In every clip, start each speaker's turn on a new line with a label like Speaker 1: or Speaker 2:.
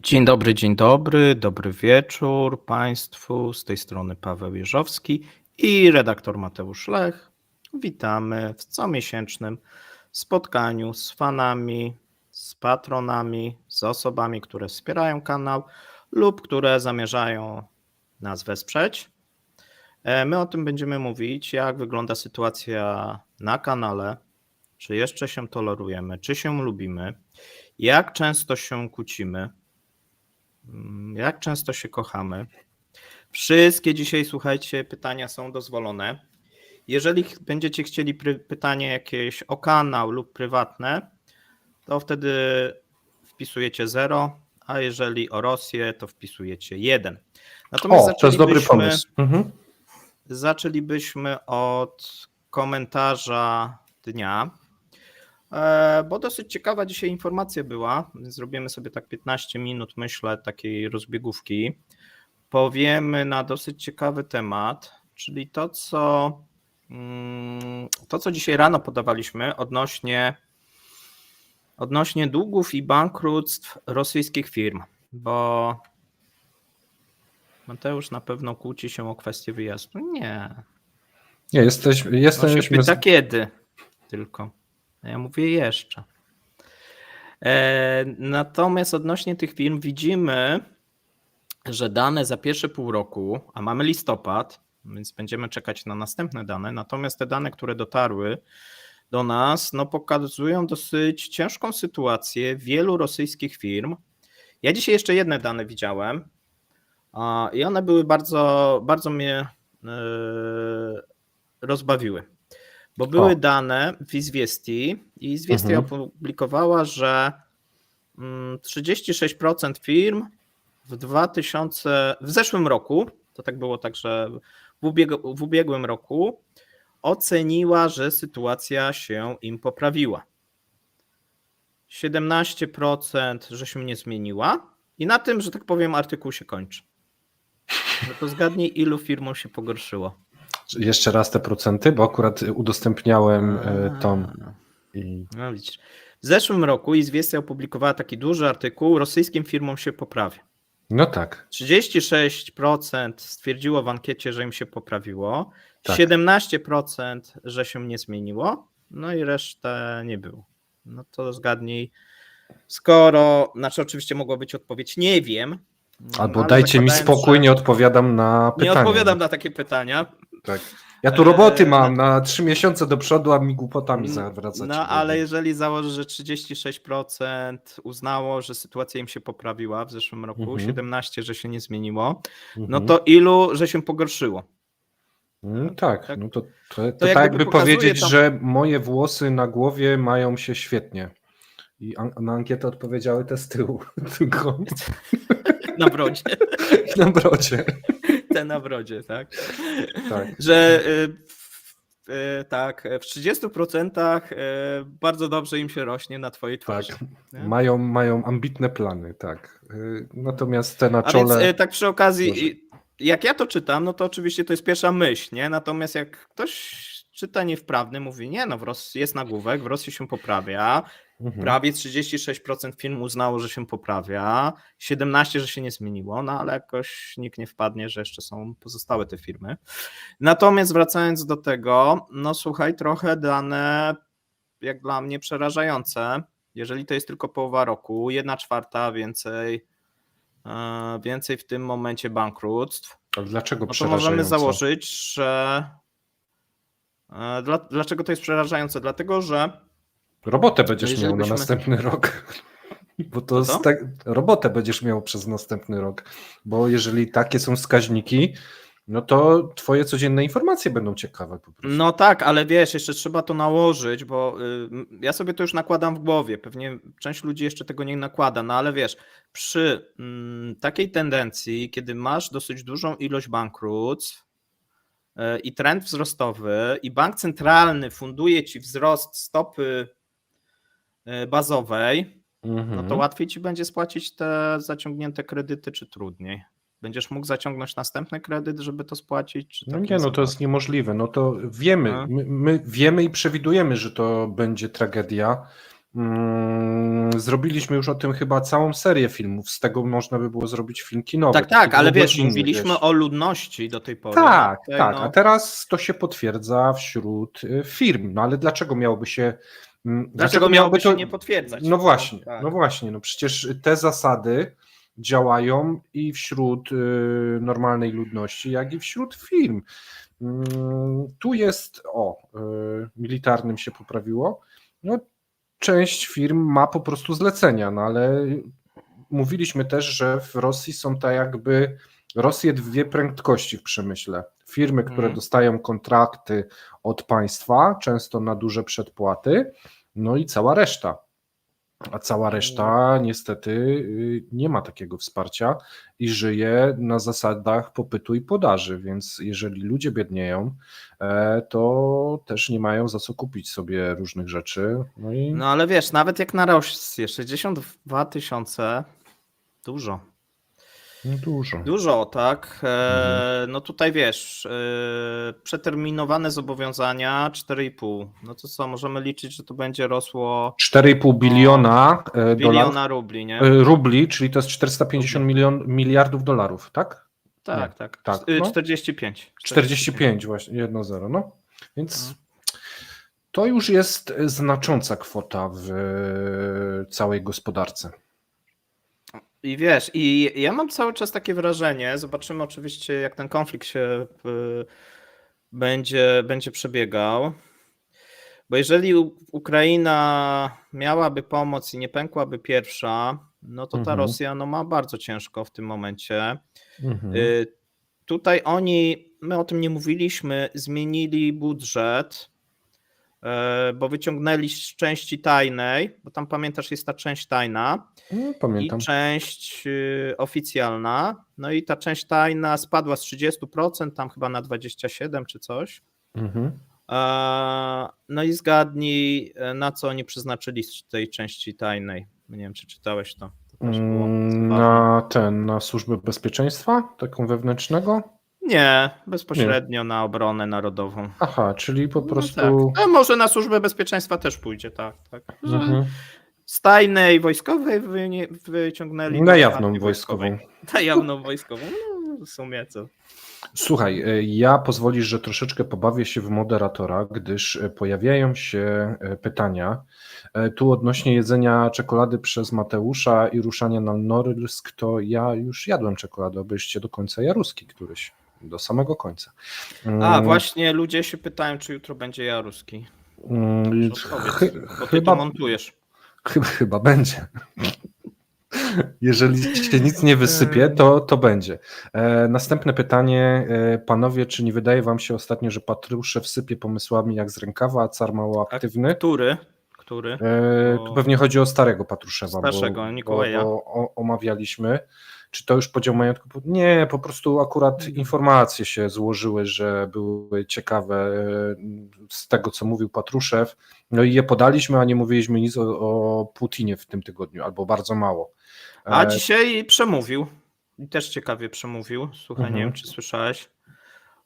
Speaker 1: Dzień dobry wieczór Państwu. Z tej strony Paweł Jeżowski i redaktor Mateusz Lech. Witamy w comiesięcznym spotkaniu z fanami, z patronami, z osobami, które wspierają kanał lub które zamierzają nas wesprzeć. My o tym będziemy mówić, jak wygląda sytuacja na kanale, czy jeszcze się tolerujemy, czy się lubimy, jak często się kłócimy, jak często się kochamy. Wszystkie dzisiaj, słuchajcie, pytania są dozwolone. Jeżeli będziecie chcieli pytanie jakieś o kanał lub prywatne, to wtedy wpisujecie 0, a jeżeli o Rosję, to wpisujecie 1.
Speaker 2: Natomiast to jest dobry pomysł.
Speaker 1: Zaczęlibyśmy od komentarza dnia, bo dosyć ciekawa dzisiaj informacja była. Zrobimy sobie tak 15 minut, myślę, takiej rozbiegówki. Powiemy na dosyć ciekawy temat, czyli to, co dzisiaj rano podawaliśmy odnośnie długów i bankructw rosyjskich firm, bo Mateusz na pewno kłóci się o kwestię wyjazdu. Nie.
Speaker 2: Nie, jesteśmy...
Speaker 1: On się pyta kiedy tylko. Ja mówię jeszcze. Natomiast odnośnie tych firm widzimy, że dane za pierwsze pół roku, a mamy listopad, więc będziemy czekać na następne dane, natomiast te dane, które dotarły do nas, no pokazują dosyć ciężką sytuację wielu rosyjskich firm. Ja dzisiaj jeszcze jedne dane widziałem i one były bardzo mnie rozbawiły. Bo były dane w Izwiestii i Izwiestia opublikowała, że 36% firm w zeszłym roku, to tak było także w ubiegłym roku, oceniła, że sytuacja się im poprawiła. 17%, że się nie zmieniła i na tym, że tak powiem, artykuł się kończy. No to zgadnij, ilu firmom się pogorszyło.
Speaker 2: Jeszcze raz te procenty, bo akurat udostępniałem tą.
Speaker 1: No widzisz. W zeszłym roku Izwiestia opublikowała taki duży artykuł, rosyjskim firmom się poprawia.
Speaker 2: No tak.
Speaker 1: 36% stwierdziło w ankiecie, że im się poprawiło,
Speaker 2: tak.
Speaker 1: 17%, że się nie zmieniło, no i resztę nie było. No to zgadnij, oczywiście mogła być odpowiedź nie wiem.
Speaker 2: Albo dajcie mi spokój, nie odpowiadam na pytania.
Speaker 1: Nie odpowiadam na takie pytania.
Speaker 2: Tak. Ja tu roboty mam na 3 miesiące do przodu, a mi głupotami zawracacie.
Speaker 1: No ale jeżeli założysz, że 36% uznało, że sytuacja im się poprawiła w zeszłym roku, 17%, że się nie zmieniło, no to ilu, że się pogorszyło?
Speaker 2: Tak, no to tak jakby powiedzieć, że moje włosy na głowie mają się świetnie. I na ankietę odpowiedziały te z tyłu. Tylko...
Speaker 1: Na brodzie.
Speaker 2: Na brodzie.
Speaker 1: Te na brodzie, tak?
Speaker 2: Tak.
Speaker 1: Że tak, w 30% bardzo dobrze im się rośnie na twojej twarzy.
Speaker 2: Tak. Mają ambitne plany, tak. Natomiast te na czole...
Speaker 1: A więc tak przy okazji, jak ja to czytam, no to oczywiście to jest pierwsza myśl, nie? Natomiast jak ktoś czyta niewprawny, mówi, nie no, jest nagłówek, w Rosji się poprawia, prawie 36% firm uznało, że się poprawia, 17%, że się nie zmieniło, no ale jakoś nikt nie wpadnie, że jeszcze są pozostałe te firmy. Natomiast wracając do tego, no słuchaj, trochę dane jak dla mnie przerażające, jeżeli to jest tylko połowa roku, 1/4 więcej w tym momencie bankructw.
Speaker 2: Ale dlaczego
Speaker 1: no to możemy założyć, że dlaczego to jest przerażające? Dlatego, że
Speaker 2: robotę będziesz miał na następny rok. Bo to robotę będziesz miał przez następny rok. Bo jeżeli takie są wskaźniki, no to twoje codzienne informacje będą ciekawe po prostu.
Speaker 1: No tak, ale wiesz, jeszcze trzeba to nałożyć, bo ja sobie to już nakładam w głowie. Pewnie część ludzi jeszcze tego nie nakłada, no ale wiesz, przy takiej tendencji, kiedy masz dosyć dużą ilość bankructw i trend wzrostowy i bank centralny funduje ci wzrost stopy bazowej, no to łatwiej ci będzie spłacić te zaciągnięte kredyty, czy trudniej? Będziesz mógł zaciągnąć następny kredyt, żeby to spłacić? Czy
Speaker 2: no nie, no to jest niemożliwe. No to wiemy, my wiemy i przewidujemy, że to będzie tragedia. Zrobiliśmy już o tym chyba całą serię filmów, z tego można by było zrobić film kinowy.
Speaker 1: Tak, ale wiesz,
Speaker 2: godzinny,
Speaker 1: mówiliśmy o ludności do tej pory.
Speaker 2: Tak,
Speaker 1: Tutaj,
Speaker 2: tak, a teraz to się potwierdza wśród firm, no ale dlaczego miałoby się...
Speaker 1: Dlaczego miałoby się nie potwierdzać?
Speaker 2: No właśnie,
Speaker 1: tak.
Speaker 2: no właśnie, no przecież te zasady działają i wśród normalnej ludności, jak i wśród firm. Tu jest, militarnym się poprawiło, no część firm ma po prostu zlecenia, no ale mówiliśmy też, że w Rosji są tak jakby Rosje dwie prędkości w przemyśle. Firmy, które dostają kontrakty od państwa, często na duże przedpłaty, no i cała reszta. A cała reszta niestety nie ma takiego wsparcia i żyje na zasadach popytu i podaży, więc jeżeli ludzie biednieją, to też nie mają za co kupić sobie różnych rzeczy.
Speaker 1: No ale wiesz, nawet jak na Rosję, 62 000, dużo. Dużo, tak. No tutaj wiesz, przeterminowane zobowiązania 4,5. No to co, możemy liczyć, że to będzie rosło
Speaker 2: 4,5 biliona
Speaker 1: biliona rubli, nie?
Speaker 2: Rubli, czyli to jest 450 miliardów dolarów, tak?
Speaker 1: Tak, tak.
Speaker 2: No.
Speaker 1: 45.
Speaker 2: 45 właśnie, 1,0. No. Więc to już jest znacząca kwota w całej gospodarce.
Speaker 1: I wiesz, i ja mam cały czas takie wrażenie, zobaczymy oczywiście jak ten konflikt się będzie przebiegał, bo jeżeli Ukraina miałaby pomoc i nie pękłaby pierwsza, no to ta Rosja ma bardzo ciężko w tym momencie. Tutaj my o tym nie mówiliśmy, zmienili budżet, bo wyciągnęli z części tajnej, bo tam pamiętasz jest ta część tajna
Speaker 2: Pamiętam.
Speaker 1: I część oficjalna, no i ta część tajna spadła z 30% tam chyba na 27% czy coś. No i zgadnij, na co oni przeznaczyli z tej części tajnej. Nie wiem, czy czytałeś to. Też było
Speaker 2: na służbę bezpieczeństwa, taką wewnętrznego?
Speaker 1: Nie, bezpośrednio na obronę narodową.
Speaker 2: Aha, czyli po prostu...
Speaker 1: No tak. A może na służbę bezpieczeństwa też pójdzie, tak. Z tajnej wojskowej wyciągnęli
Speaker 2: na jawną wojskową.
Speaker 1: Na jawną wojskową, no w sumie co.
Speaker 2: Słuchaj, ja pozwolisz, że troszeczkę pobawię się w moderatora, gdyż pojawiają się pytania. Tu odnośnie jedzenia czekolady przez Mateusza i ruszania na Norilsk, to ja już jadłem czekoladę, obejście do końca Jaruski któryś, do samego końca.
Speaker 1: Właśnie ludzie się pytają, czy jutro będzie Jaruski. Bo ty to montujesz.
Speaker 2: Chyba będzie. Jeżeli się nic nie wysypie, to będzie. Następne pytanie. Panowie, czy nie wydaje wam się ostatnio, że Patruszew sypie pomysłami jak z rękawa, a car mało aktywny?
Speaker 1: Który?
Speaker 2: Tu pewnie chodzi o starego Patruszewa.
Speaker 1: Starszego, Mikołaja.
Speaker 2: Bo omawialiśmy. Czy to już podział majątku? Nie, po prostu akurat informacje się złożyły, że były ciekawe z tego, co mówił Patruszew. No i je podaliśmy, a nie mówiliśmy nic o Putinie w tym tygodniu, albo bardzo mało.
Speaker 1: A dzisiaj przemówił, i też ciekawie przemówił, słuchaj, nie wiem czy słyszałeś,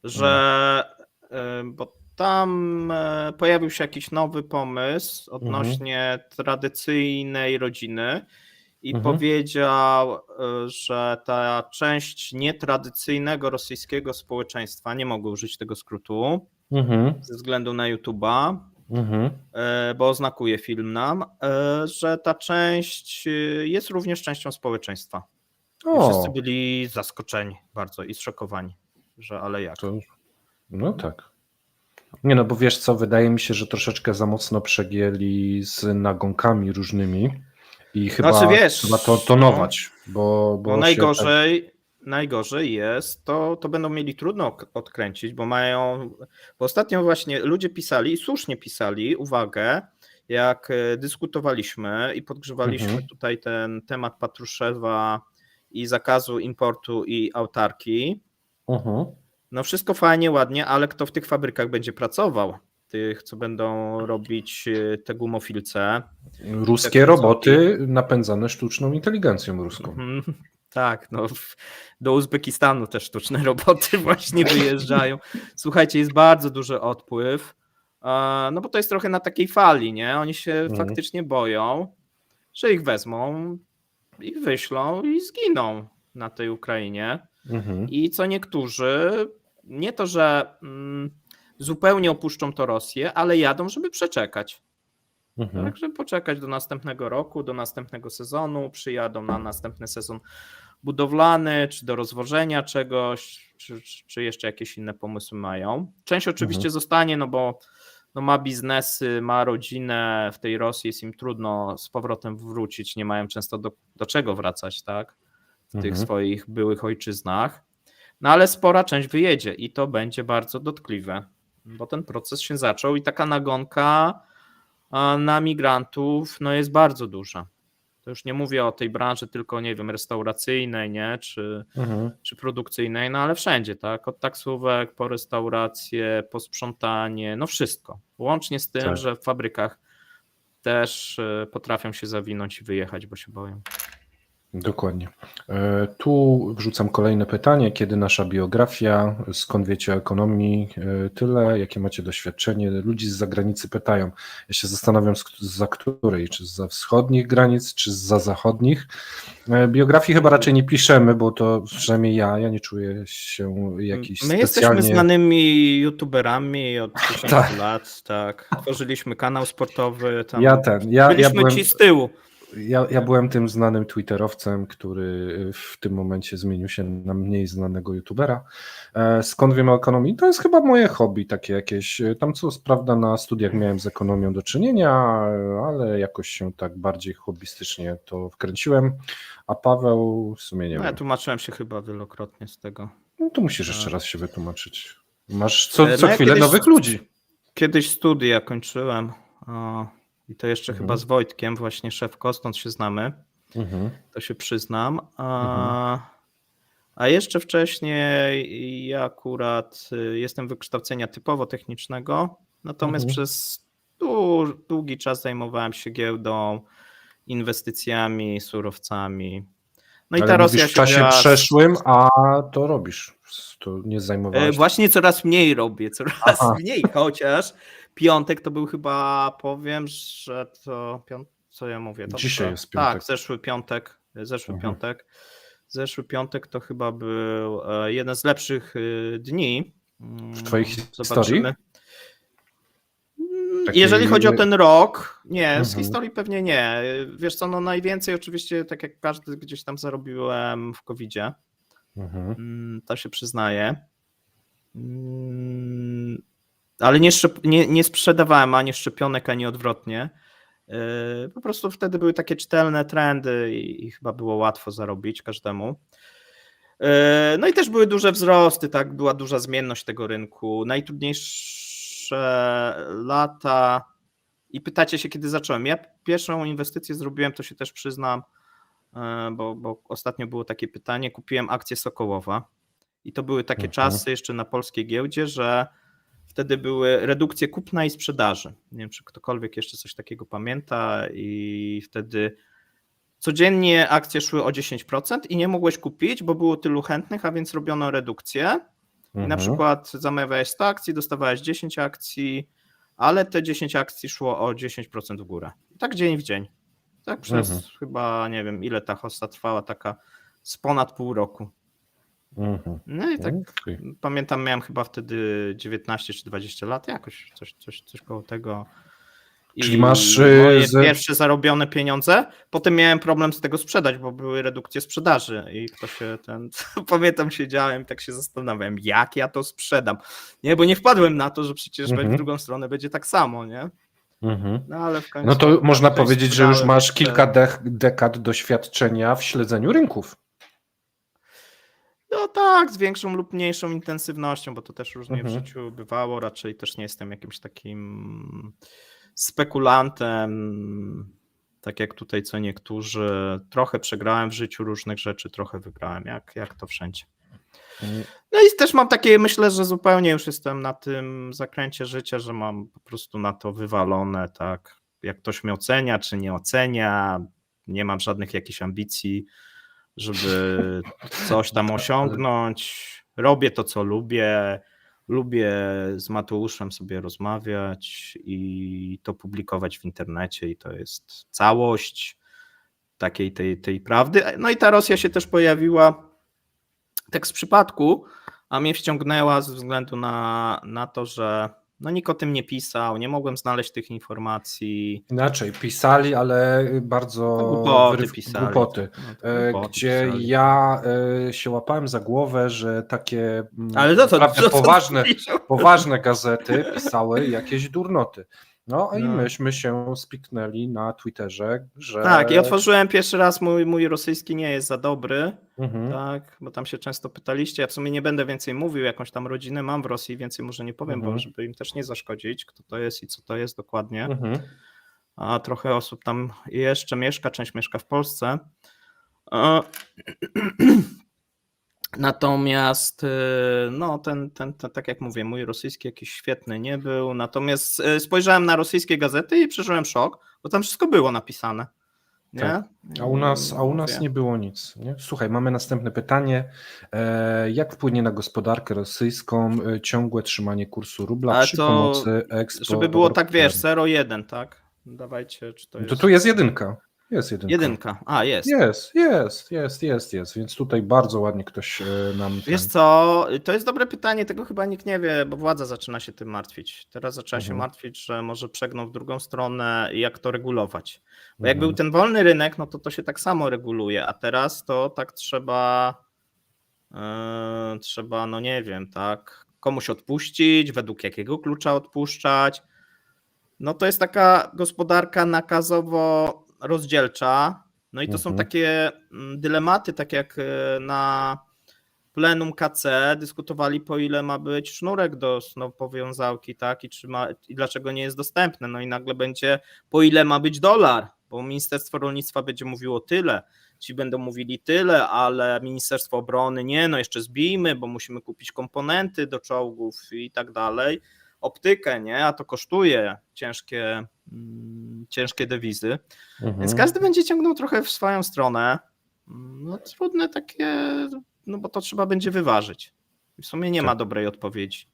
Speaker 1: że bo tam pojawił się jakiś nowy pomysł odnośnie tradycyjnej rodziny i powiedział, że ta część nietradycyjnego rosyjskiego społeczeństwa, nie mogę użyć tego skrótu ze względu na YouTube'a, bo oznakuje film nam, że ta część jest również częścią społeczeństwa. I wszyscy byli zaskoczeni bardzo i zszokowani, że ale jak?
Speaker 2: No tak. Nie no, bo wiesz co, wydaje mi się, że troszeczkę za mocno przegięli z nagonkami różnymi i chyba trzeba to tonować, bo
Speaker 1: najgorzej jest, to będą mieli trudno odkręcić, bo ostatnio właśnie ludzie pisali i słusznie pisali, uwagę, jak dyskutowaliśmy i podgrzewaliśmy tutaj ten temat Patruszewa i zakazu importu i autarki. No wszystko fajnie, ładnie, ale kto w tych fabrykach będzie pracował? Tych, co będą robić te gumofilce.
Speaker 2: Ruskie roboty napędzane sztuczną inteligencją ruską.
Speaker 1: Tak, no do Uzbekistanu też sztuczne roboty właśnie wyjeżdżają. Słuchajcie, jest bardzo duży odpływ. No bo to jest trochę na takiej fali, nie? Oni się faktycznie boją, że ich wezmą, ich wyślą i zginą na tej Ukrainie. I co niektórzy, nie to, że zupełnie opuszczą to Rosję, ale jadą, żeby przeczekać. Tak, żeby poczekać do następnego roku, do następnego sezonu, przyjadą na następny sezon budowlany, czy do rozwożenia czegoś, czy jeszcze jakieś inne pomysły mają. Część oczywiście zostanie, no bo ma biznesy, ma rodzinę w tej Rosji, jest im trudno z powrotem wrócić, nie mają często do czego wracać, tak, w tych swoich byłych ojczyznach. No ale spora część wyjedzie i to będzie bardzo dotkliwe, bo ten proces się zaczął i taka nagonka na migrantów no jest bardzo duża. To już nie mówię o tej branży tylko, nie wiem, restauracyjnej, nie, czy produkcyjnej, no ale wszędzie, tak, od taksówek po restauracje, po sprzątanie, no wszystko. Łącznie z tym, że w fabrykach też potrafią się zawinąć i wyjechać, bo się boją.
Speaker 2: Dokładnie. Tu wrzucam kolejne pytanie. Kiedy nasza biografia? Skąd wiecie o ekonomii? Tyle. Jakie macie doświadczenie? Ludzi z zagranicy pytają. Ja się zastanawiam, za której? Czy za wschodnich granic, czy za zachodnich? Biografii chyba raczej nie piszemy, bo to przynajmniej ja nie czuję się jakiś
Speaker 1: My
Speaker 2: specjalnie...
Speaker 1: jesteśmy znanymi youtuberami od 10 lat, tak. Tworzyliśmy kanał sportowy. Tam byliśmy ci z tyłu.
Speaker 2: Ja byłem tym znanym twitterowcem, który w tym momencie zmienił się na mniej znanego youtubera. Skąd wiem o ekonomii? To jest chyba moje hobby takie jakieś. Tam co prawda na studiach miałem z ekonomią do czynienia, ale jakoś się tak bardziej hobbystycznie to wkręciłem. A Paweł w sumie nie wiem.
Speaker 1: Ja tłumaczyłem się chyba wielokrotnie z tego.
Speaker 2: No to musisz jeszcze raz się wytłumaczyć. Masz co chwilę nowych ludzi.
Speaker 1: Kiedyś studia kończyłem. I to jeszcze chyba z Wojtkiem, właśnie Szewko, stąd się znamy, to się przyznam. A jeszcze wcześniej ja akurat jestem wykształcenia typowo technicznego, natomiast przez długi czas zajmowałem się giełdą, inwestycjami, surowcami. No i ta Rosja
Speaker 2: w czasie przeszłym, a to robisz, to nie zajmowałeś.
Speaker 1: Właśnie coraz mniej robię, coraz mniej, chociaż piątek to był chyba, powiem, że to co ja mówię? To
Speaker 2: dzisiaj jest piątek.
Speaker 1: Tak, zeszły piątek to chyba był jeden z lepszych dni.
Speaker 2: W twojej historii?
Speaker 1: Jeżeli chodzi o ten rok, nie, z historii pewnie nie. Wiesz co, no najwięcej oczywiście, tak jak każdy gdzieś tam zarobiłem w COVID-zie, to się przyznaje. Ale nie sprzedawałem ani szczepionek, ani odwrotnie. Po prostu wtedy były takie czytelne trendy i chyba było łatwo zarobić każdemu. No i też były duże wzrosty, tak, była duża zmienność tego rynku. Najtrudniejsze lata i pytacie się, kiedy zacząłem. Ja pierwszą inwestycję zrobiłem, to się też przyznam, bo ostatnio było takie pytanie, kupiłem akcję Sokołowa i to były takie czasy jeszcze na polskiej giełdzie, że wtedy były redukcje kupna i sprzedaży. Nie wiem, czy ktokolwiek jeszcze coś takiego pamięta i wtedy codziennie akcje szły o 10% i nie mogłeś kupić, bo było tylu chętnych, a więc robiono redukcję. I na przykład zamawiałeś 100 akcji, dostawałeś 10 akcji, ale te 10 akcji szło o 10% w górę. I tak dzień w dzień. Tak przez chyba, nie wiem, ile ta hossa trwała, taka z ponad pół roku. No i tak pamiętam, miałem chyba wtedy 19 czy 20 lat, jakoś coś koło tego.
Speaker 2: Czyli masz
Speaker 1: moje pierwsze zarobione pieniądze. Potem miałem problem z tego sprzedać, bo były redukcje sprzedaży i pamiętam, siedziałem, tak się zastanawiałem, jak ja to sprzedam. Nie, bo nie wpadłem na to, że przecież w drugą stronę będzie tak samo, nie? No ale w końcu.
Speaker 2: No to można powiedzieć, że już masz kilka dekad doświadczenia w śledzeniu rynków.
Speaker 1: No tak, z większą lub mniejszą intensywnością, bo to też różnie w życiu bywało. Raczej też nie jestem jakimś takim spekulantem, tak jak tutaj co niektórzy. Trochę przegrałem w życiu różnych rzeczy, trochę wygrałem, jak to wszędzie. No i też mam takie, myślę, że zupełnie już jestem na tym zakręcie życia, że mam po prostu na to wywalone, tak, jak ktoś mnie ocenia, czy nie ocenia, nie mam żadnych jakichś ambicji, żeby coś tam osiągnąć, robię to, co lubię, lubię z Mateuszem sobie rozmawiać i to publikować w internecie i to jest całość takiej tej prawdy. No i ta Rosja się też pojawiła tak z przypadku, a mnie wciągnęła ze względu na to, że no nikt o tym nie pisał, nie mogłem znaleźć tych informacji.
Speaker 2: Inaczej, pisali, ale bardzo
Speaker 1: Głupoty pisali.
Speaker 2: głupoty,
Speaker 1: Głupoty
Speaker 2: gdzie
Speaker 1: pisali.
Speaker 2: ja się łapałem za głowę, że takie
Speaker 1: Ale
Speaker 2: naprawdę poważne gazety pisały jakieś durnoty. No i myśmy się spiknęli na Twitterze, że...
Speaker 1: Tak, ja otworzyłem pierwszy raz, mój rosyjski nie jest za dobry, tak, bo tam się często pytaliście, ja w sumie nie będę więcej mówił, jakąś tam rodzinę mam w Rosji, więcej może nie powiem, bo żeby im też nie zaszkodzić, kto to jest i co to jest dokładnie, a trochę osób tam jeszcze mieszka, część mieszka w Polsce. Natomiast no ten, tak jak mówię, mój rosyjski jakiś świetny nie był, natomiast spojrzałem na rosyjskie gazety i przeżyłem szok, bo tam wszystko było napisane. Nie?
Speaker 2: Tak. A u nas nie było nic. Nie? Słuchaj, mamy następne pytanie. Jak wpłynie na gospodarkę rosyjską ciągłe trzymanie kursu rubla przy pomocy eksportu?
Speaker 1: Żeby było tak, wiesz, 0,1, tak? Dawajcie, czy to jest...
Speaker 2: To tu jest jedynka. Jest jedynka.
Speaker 1: Jedynka, jest.
Speaker 2: Jest, więc tutaj bardzo ładnie ktoś nam...
Speaker 1: Wiesz co, to jest dobre pytanie, tego chyba nikt nie wie, bo władza zaczyna się tym martwić. Teraz zaczyna się martwić, że może przegną w drugą stronę i jak to regulować. Bo jak był ten wolny rynek, no to się tak samo reguluje, a teraz to tak trzeba, no nie wiem, tak, komuś odpuścić, według jakiego klucza odpuszczać. No to jest taka gospodarka nakazowo rozdzielcza, no i to są takie dylematy, tak jak na plenum KC dyskutowali, po ile ma być sznurek do powiązałki, tak, i dlaczego nie jest dostępny, no i nagle będzie, po ile ma być dolar, bo Ministerstwo Rolnictwa będzie mówiło tyle, ci będą mówili tyle, ale Ministerstwo Obrony nie, no jeszcze zbijmy, bo musimy kupić komponenty do czołgów i tak dalej, optykę, nie, a to kosztuje ciężkie dewizy, więc każdy będzie ciągnął trochę w swoją stronę, no trudne takie, no bo to trzeba będzie wyważyć. W sumie nie ma dobrej odpowiedzi.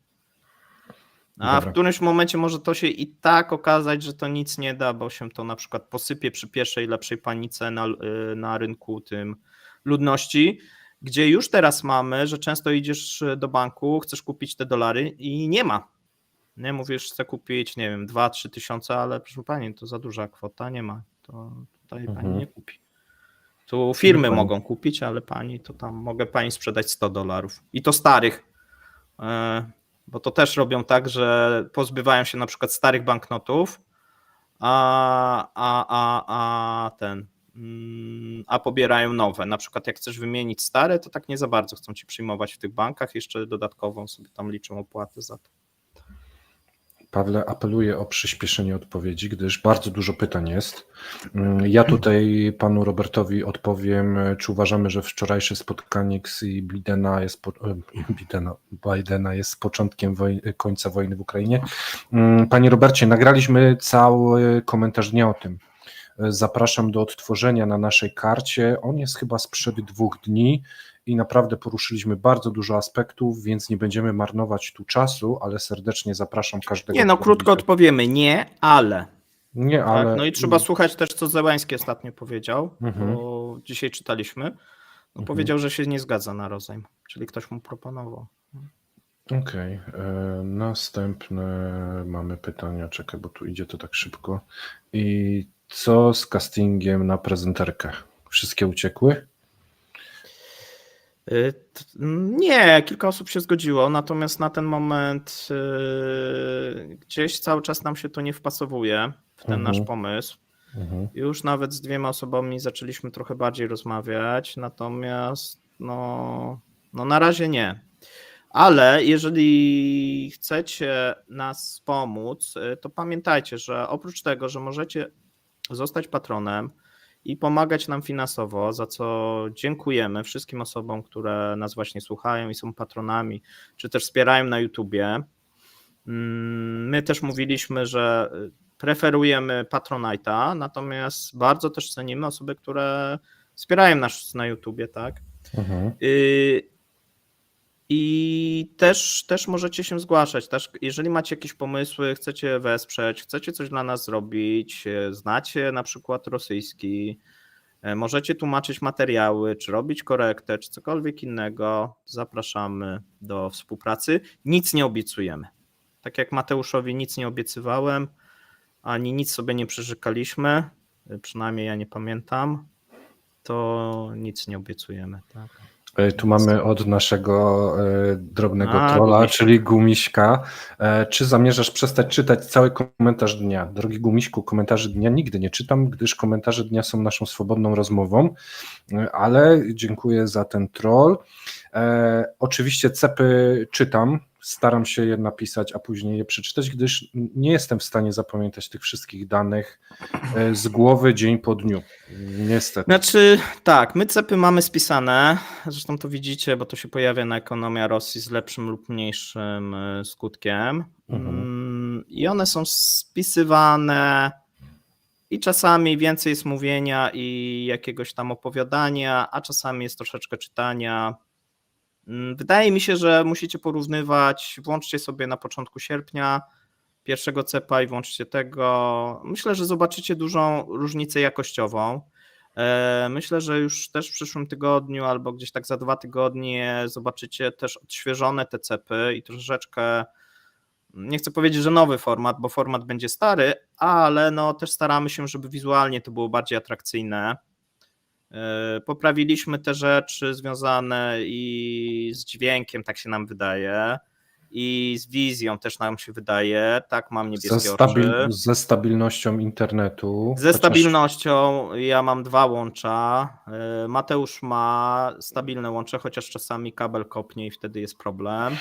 Speaker 1: A w którymś momencie może to się i tak okazać, że to nic nie da, bo się to na przykład posypie przy pierwszej lepszej panice na rynku tym ludności, gdzie już teraz mamy, że często idziesz do banku, chcesz kupić te dolary i nie ma. Nie mówisz, chcę kupić, nie wiem, 2-3 tysiące, ale proszę pani, to za duża kwota, nie ma. To tutaj pani nie kupi. Tu firmy mogą kupić, ale pani, to tam mogę pani sprzedać $100. I to starych, bo to też robią tak, że pozbywają się na przykład starych banknotów, a pobierają nowe. Na przykład jak chcesz wymienić stare, to tak nie za bardzo chcą ci przyjmować w tych bankach, jeszcze dodatkową sobie tam liczą opłaty za to.
Speaker 2: Pawle, apeluję o przyspieszenie odpowiedzi, gdyż bardzo dużo pytań jest. Ja tutaj panu Robertowi odpowiem, czy uważamy, że wczorajsze spotkanie Xi Bidena jest początkiem końca wojny w Ukrainie. Panie Robercie, nagraliśmy cały komentarz dnia o tym. Zapraszam do odtworzenia na naszej karcie. On jest chyba sprzed 2 dni i naprawdę poruszyliśmy bardzo dużo aspektów, więc nie będziemy marnować tu czasu, ale serdecznie zapraszam każdego.
Speaker 1: Nie, no krótko odpowiemy, nie, ale.
Speaker 2: Nie, ale.
Speaker 1: Tak, no i trzeba słuchać też, co Zełański ostatnio powiedział, bo dzisiaj czytaliśmy. No, powiedział, że się nie zgadza na rozejm, czyli ktoś mu proponował.
Speaker 2: Okej. Następne mamy pytania, czekaj, bo tu idzie to tak szybko. I co z castingiem na prezenterkę? Wszystkie uciekły?
Speaker 1: Nie, kilka osób się zgodziło, natomiast na ten moment gdzieś cały czas nam się to nie wpasowuje w ten nasz pomysł. Już nawet z 2 osobami zaczęliśmy trochę bardziej rozmawiać, natomiast no na razie nie. Ale jeżeli chcecie nas pomóc, to pamiętajcie, że oprócz tego, że możecie zostać patronem i pomagać nam finansowo, za co dziękujemy wszystkim osobom, które nas właśnie słuchają i są patronami, czy też wspierają na YouTubie. My też mówiliśmy, że preferujemy Patronite'a, natomiast bardzo też cenimy osoby, które wspierają nas na YouTubie, tak? I też możecie się zgłaszać. Też, jeżeli macie jakieś pomysły, chcecie wesprzeć, chcecie coś dla nas zrobić, znacie na przykład rosyjski, możecie tłumaczyć materiały, czy robić korektę, czy cokolwiek innego, zapraszamy do współpracy. Nic nie obiecujemy. Tak jak Mateuszowi nic nie obiecywałem, ani nic sobie nie przyrzekaliśmy, przynajmniej ja nie pamiętam, to nic nie obiecujemy. Tak.
Speaker 2: Tu mamy od naszego drobnego trolla,
Speaker 1: Gumisiek.
Speaker 2: czyli Gumiśka. Czy zamierzasz przestać czytać cały komentarz dnia? Drogi Gumiśku, komentarzy dnia nigdy nie czytam, gdyż komentarze dnia są naszą swobodną rozmową, ale dziękuję za ten troll. Oczywiście cepy czytam, staram się je napisać, a później je przeczytać, gdyż nie jestem w stanie zapamiętać tych wszystkich danych z głowy dzień po dniu. Niestety.
Speaker 1: Znaczy tak, my cepy mamy spisane, zresztą to widzicie, bo to się pojawia na Ekonomia Rosji z lepszym lub mniejszym skutkiem. I one są spisywane i czasami więcej jest mówienia i jakiegoś tam opowiadania, a czasami jest troszeczkę czytania. Wydaje mi się, że musicie porównywać, włączcie sobie na początku sierpnia pierwszego cepa i włączcie tego. Myślę, że zobaczycie dużą różnicę jakościową. Myślę, że już też w przyszłym tygodniu albo gdzieś tak za 2 tygodnie zobaczycie też odświeżone te cepy i troszeczkę, nie chcę powiedzieć, że nowy format, bo format będzie stary, ale no też staramy się, żeby wizualnie to było bardziej atrakcyjne. Poprawiliśmy te rzeczy związane i z dźwiękiem, tak się nam wydaje, i z wizją też nam się wydaje, tak, mam niebieskie oczy.
Speaker 2: Ze stabilnością internetu.
Speaker 1: Ze stabilnością ja mam 2 łącza, Mateusz ma stabilne łącze, chociaż czasami kabel kopnie i wtedy jest problem.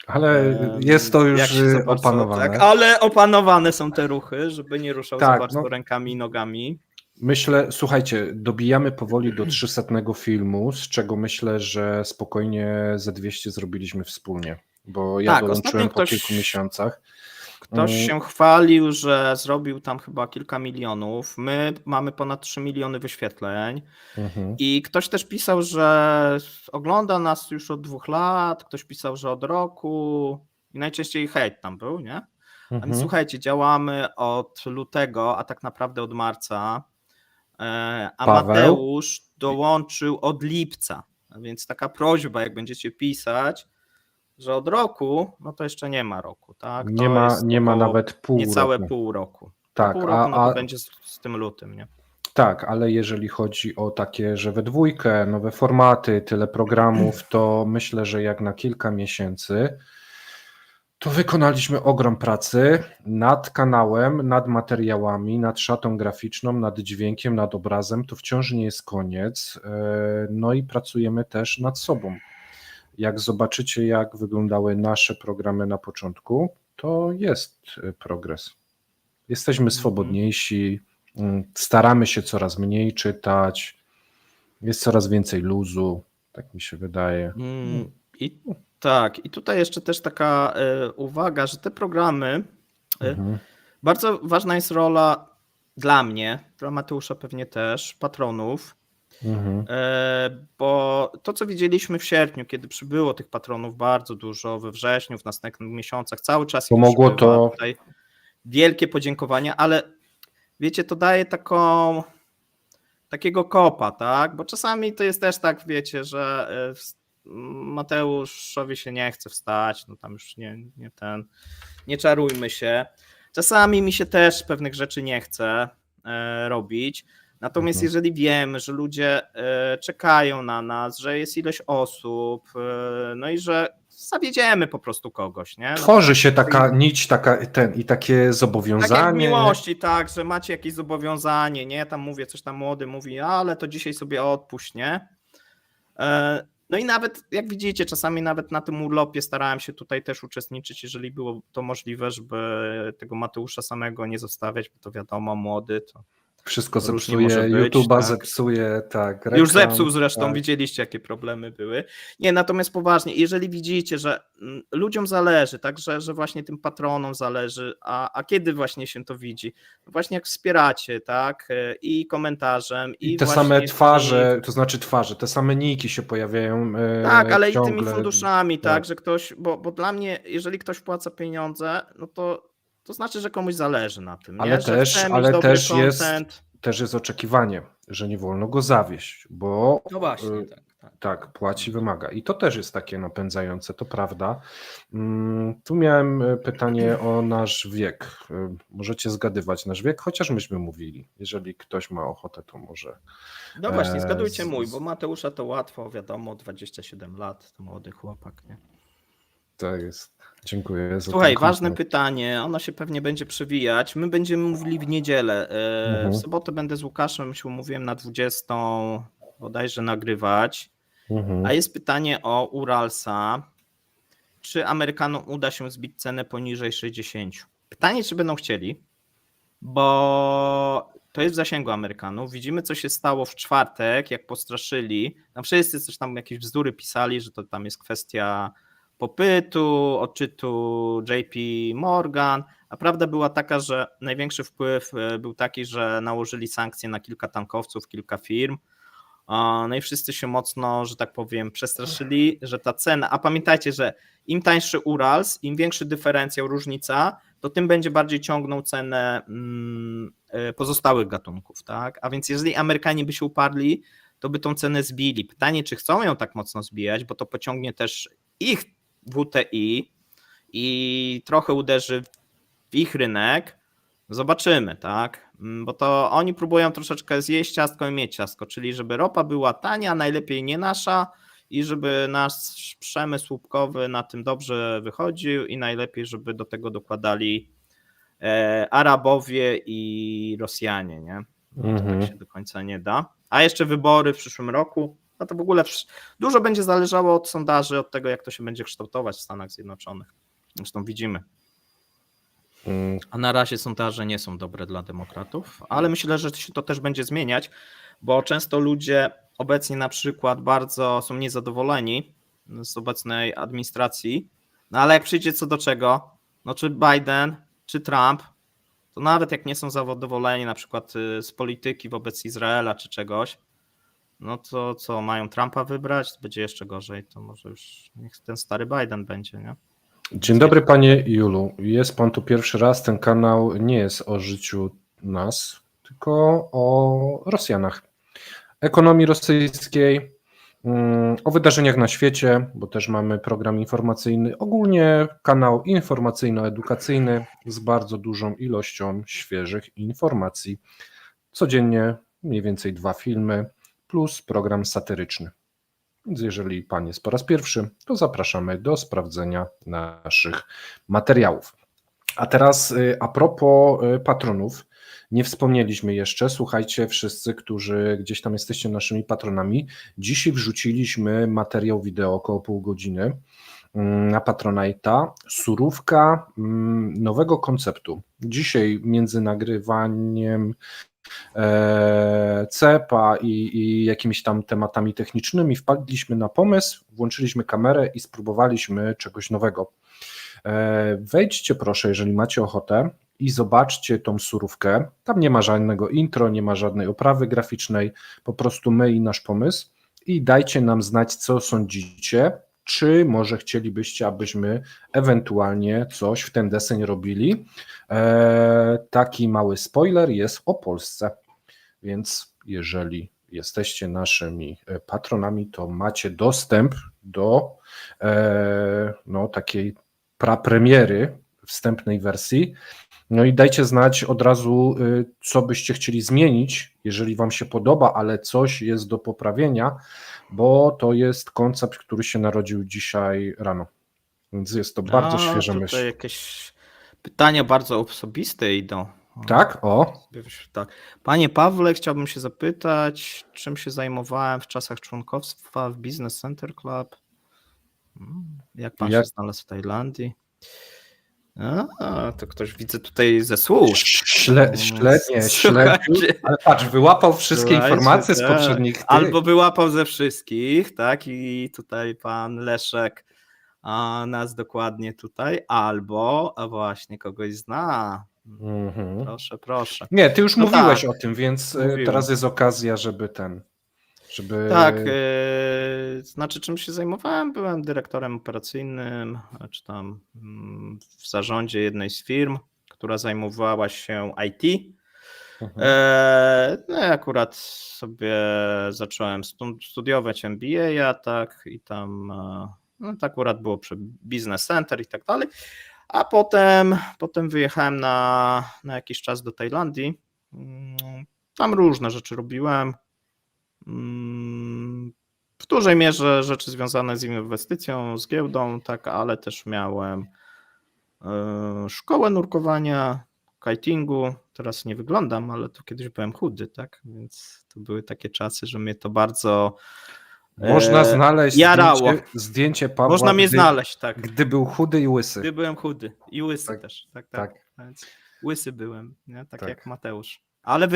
Speaker 2: Ale jest to już opanowane.
Speaker 1: Tak, ale opanowane są te ruchy, żeby nie ruszał za bardzo rękami i nogami.
Speaker 2: Myślę, słuchajcie, dobijamy powoli do 300 filmu, z czego myślę, że spokojnie ze 200 zrobiliśmy wspólnie, bo ja dołączyłem po kilku miesiącach.
Speaker 1: Ktoś się chwalił, że zrobił tam chyba kilka milionów. My mamy ponad 3 miliony wyświetleń. I ktoś też pisał, że ogląda nas już od 2 lat, ktoś pisał, że od roku i najczęściej hejt tam był, nie? A więc słuchajcie, działamy od lutego, a tak naprawdę od marca, a Paweł? Mateusz dołączył od lipca, a więc taka prośba, jak będziecie pisać, że od roku, no to jeszcze nie ma roku, tak?
Speaker 2: Nie ma nawet pół roku.
Speaker 1: Niecałe pół roku.
Speaker 2: Tak,
Speaker 1: pół roku no to będzie z tym lutym, nie?
Speaker 2: Tak, ale jeżeli chodzi o takie, że we dwójkę, nowe formaty, tyle programów, to myślę, że jak na kilka miesięcy, to wykonaliśmy ogrom pracy nad kanałem, nad materiałami, nad szatą graficzną, nad dźwiękiem, nad obrazem. To wciąż nie jest koniec. No i pracujemy też nad sobą. Jak zobaczycie, jak wyglądały nasze programy na początku, to jest progres. Jesteśmy swobodniejsi, staramy się coraz mniej czytać, jest coraz więcej luzu, tak mi się wydaje.
Speaker 1: I tutaj jeszcze też taka uwaga, że te programy, bardzo ważna jest rola dla mnie, dla Mateusza pewnie też, patronów, bo to, co widzieliśmy w sierpniu, kiedy przybyło tych patronów bardzo dużo, we wrześniu, w następnych miesiącach, cały czas
Speaker 2: pomogło to.
Speaker 1: Tutaj wielkie podziękowania, ale wiecie, to daje takiego kopa, tak? Bo czasami to jest też tak, wiecie, że Mateuszowi się nie chce wstać, no tam już nie czarujmy się. Czasami mi się też pewnych rzeczy nie chce robić, natomiast jeżeli wiemy, że ludzie czekają na nas, że jest ilość osób, no i że zawiedziemy po prostu kogoś, nie?
Speaker 2: Tworzy się taka nić, i takie zobowiązanie.
Speaker 1: Tak jak w miłości, tak, że macie jakieś zobowiązanie, nie? Tam mówię, coś tam młody mówi, ale to dzisiaj sobie odpuść, nie? No i nawet, jak widzicie, czasami nawet na tym urlopie starałem się tutaj też uczestniczyć, jeżeli było to możliwe, żeby tego Mateusza samego nie zostawiać, bo to wiadomo, młody, to
Speaker 2: Wszystko
Speaker 1: Różnie może
Speaker 2: zepsuje,
Speaker 1: być,
Speaker 2: YouTube'a
Speaker 1: tak.
Speaker 2: zepsuje, tak.
Speaker 1: Już
Speaker 2: Reklam,
Speaker 1: zepsuł zresztą,
Speaker 2: tak.
Speaker 1: widzieliście, jakie problemy były. Nie, natomiast poważnie, jeżeli widzicie, że ludziom zależy, tak, że właśnie tym patronom zależy, a kiedy właśnie się to widzi? Właśnie jak wspieracie, tak, i komentarzem,
Speaker 2: I
Speaker 1: i
Speaker 2: te same
Speaker 1: właśnie
Speaker 2: twarze, to znaczy twarze, te same niki się pojawiają
Speaker 1: tak, ale i tymi
Speaker 2: ciągle.
Speaker 1: funduszami, tak,
Speaker 2: Tak.
Speaker 1: że ktoś, bo dla mnie, jeżeli ktoś wpłaca pieniądze, no to znaczy, że komuś zależy na tym,
Speaker 2: Ale
Speaker 1: nie? Że chce mieć
Speaker 2: ale
Speaker 1: dobry
Speaker 2: też
Speaker 1: content.
Speaker 2: jest oczekiwanie, że nie wolno go zawieść, bo
Speaker 1: No właśnie,
Speaker 2: tak, płaci, wymaga. I to też jest takie napędzające, to prawda. Tu miałem pytanie o nasz wiek. Możecie zgadywać nasz wiek, chociaż myśmy mówili. Jeżeli ktoś ma ochotę, to może.
Speaker 1: No właśnie, zgadujcie mój, bo Mateusza to łatwo, wiadomo, 27 lat, to młody chłopak, nie?
Speaker 2: Tak jest. Dziękuję za
Speaker 1: Słuchaj,
Speaker 2: ten
Speaker 1: ważne
Speaker 2: komplement.
Speaker 1: pytanie, ono się pewnie będzie przewijać. My będziemy mówili w niedzielę. W sobotę będę z Łukaszem, się umówiłem na 20 bodajże nagrywać. A jest pytanie o Uralsa. Czy Amerykanom uda się zbić cenę poniżej 60? Pytanie, czy będą chcieli, bo to jest w zasięgu Amerykanów. Widzimy, co się stało w czwartek, jak postraszyli. Tam wszyscy coś tam jakieś bzdury pisali, że to tam jest kwestia popytu, odczytu JP Morgan, a prawda była taka, że największy wpływ był taki, że nałożyli sankcje na kilka tankowców, kilka firm. No i wszyscy się mocno, że tak powiem, przestraszyli, że ta cena, a pamiętajcie, że im tańszy Urals, im większy dyferencjał, różnica, to tym będzie bardziej ciągnął cenę pozostałych gatunków, tak? A więc jeżeli Amerykanie by się uparli, to by tą cenę zbili. Pytanie, czy chcą ją tak mocno zbijać, bo to pociągnie też ich WTI i trochę uderzy w ich rynek. Zobaczymy, tak? Bo to oni próbują troszeczkę zjeść ciastko i mieć ciastko, czyli żeby ropa była tania, najlepiej nie nasza i żeby nasz przemysł łupkowy na tym dobrze wychodził i najlepiej, żeby do tego dokładali Arabowie i Rosjanie, nie? No to tak się do końca nie da. A jeszcze wybory w przyszłym roku, no to w ogóle dużo będzie zależało od sondaży, od tego, jak to się będzie kształtować w Stanach Zjednoczonych. Zresztą widzimy. A na razie sondaże nie są dobre dla demokratów, ale myślę, że się to też będzie zmieniać, bo często ludzie obecnie na przykład bardzo są niezadowoleni z obecnej administracji, no ale jak przyjdzie co do czego, no czy Biden, czy Trump, to nawet jak nie są zadowoleni na przykład z polityki wobec Izraela czy czegoś, no to co, mają Trumpa wybrać, to będzie jeszcze gorzej, to może już niech ten stary Biden będzie, nie?
Speaker 2: Dzień dobry panie Julu, jest pan tu pierwszy raz, ten kanał nie jest o życiu nas, tylko o Rosjanach, ekonomii rosyjskiej, o wydarzeniach na świecie, bo też mamy program informacyjny, ogólnie kanał informacyjno-edukacyjny z bardzo dużą ilością świeżych informacji. Codziennie mniej więcej 2 filmy plus program satyryczny. Więc jeżeli pan jest po raz pierwszy, to zapraszamy do sprawdzenia naszych materiałów. A teraz a propos patronów, nie wspomnieliśmy jeszcze, słuchajcie wszyscy, którzy gdzieś tam jesteście naszymi patronami, dzisiaj wrzuciliśmy materiał wideo około pół godziny na Patronite'a, surówka nowego konceptu. Dzisiaj między nagrywaniem CEPA i jakimiś tam tematami technicznymi wpadliśmy na pomysł, włączyliśmy kamerę i spróbowaliśmy czegoś nowego. Wejdźcie proszę, jeżeli macie ochotę i zobaczcie tą surówkę. Tam nie ma żadnego intro, nie ma żadnej oprawy graficznej, po prostu my i nasz pomysł i dajcie nam znać, co sądzicie, czy może chcielibyście, abyśmy ewentualnie coś w ten deseń robili. Taki mały spoiler jest o Polsce, więc jeżeli jesteście naszymi patronami, to macie dostęp do takiej prapremiery, wstępnej wersji. No i dajcie znać od razu, co byście chcieli zmienić, jeżeli wam się podoba, ale coś jest do poprawienia, bo to jest koncept, który się narodził dzisiaj rano. Więc jest to bardzo świeża myśl.
Speaker 1: Tutaj jakieś pytania bardzo osobiste idą.
Speaker 2: Tak? O.
Speaker 1: Tak. Panie Pawle, chciałbym się zapytać, czym się zajmowałem w czasach członkostwa w Business Center Club? Jak pan się znalazł w Tajlandii? To ktoś widzę tutaj ze służb.
Speaker 2: Śledził, ale patrz, wyłapał wszystkie informacje z poprzednich.
Speaker 1: Albo wyłapał ze wszystkich, tak? I tutaj pan Leszek nas dokładnie tutaj, albo właśnie kogoś zna. Proszę.
Speaker 2: Nie, ty już mówiłeś o tym, więc teraz jest okazja, żeby
Speaker 1: Tak, znaczy czym się zajmowałem? Byłem dyrektorem operacyjnym, czy tam w zarządzie jednej z firm, która zajmowała się IT. No ja akurat sobie zacząłem studiować MBA, tak, i tam no to akurat było przy Business Center i tak dalej, a potem wyjechałem na jakiś czas do Tajlandii. Tam różne rzeczy robiłem. W dużej mierze rzeczy związane z inwestycją, z giełdą, tak, ale też miałem szkołę nurkowania, kitingu. Teraz nie wyglądam, ale to kiedyś byłem chudy, tak, więc to były takie czasy, że mnie to bardzo
Speaker 2: można znaleźć
Speaker 1: jarało.
Speaker 2: Zdjęcie Pawła.
Speaker 1: Można mnie znaleźć, tak.
Speaker 2: Gdy był chudy i łysy.
Speaker 1: Gdy byłem chudy i łysy
Speaker 2: tak,
Speaker 1: też,
Speaker 2: tak.
Speaker 1: Więc łysy byłem, nie? Tak jak Mateusz. Ale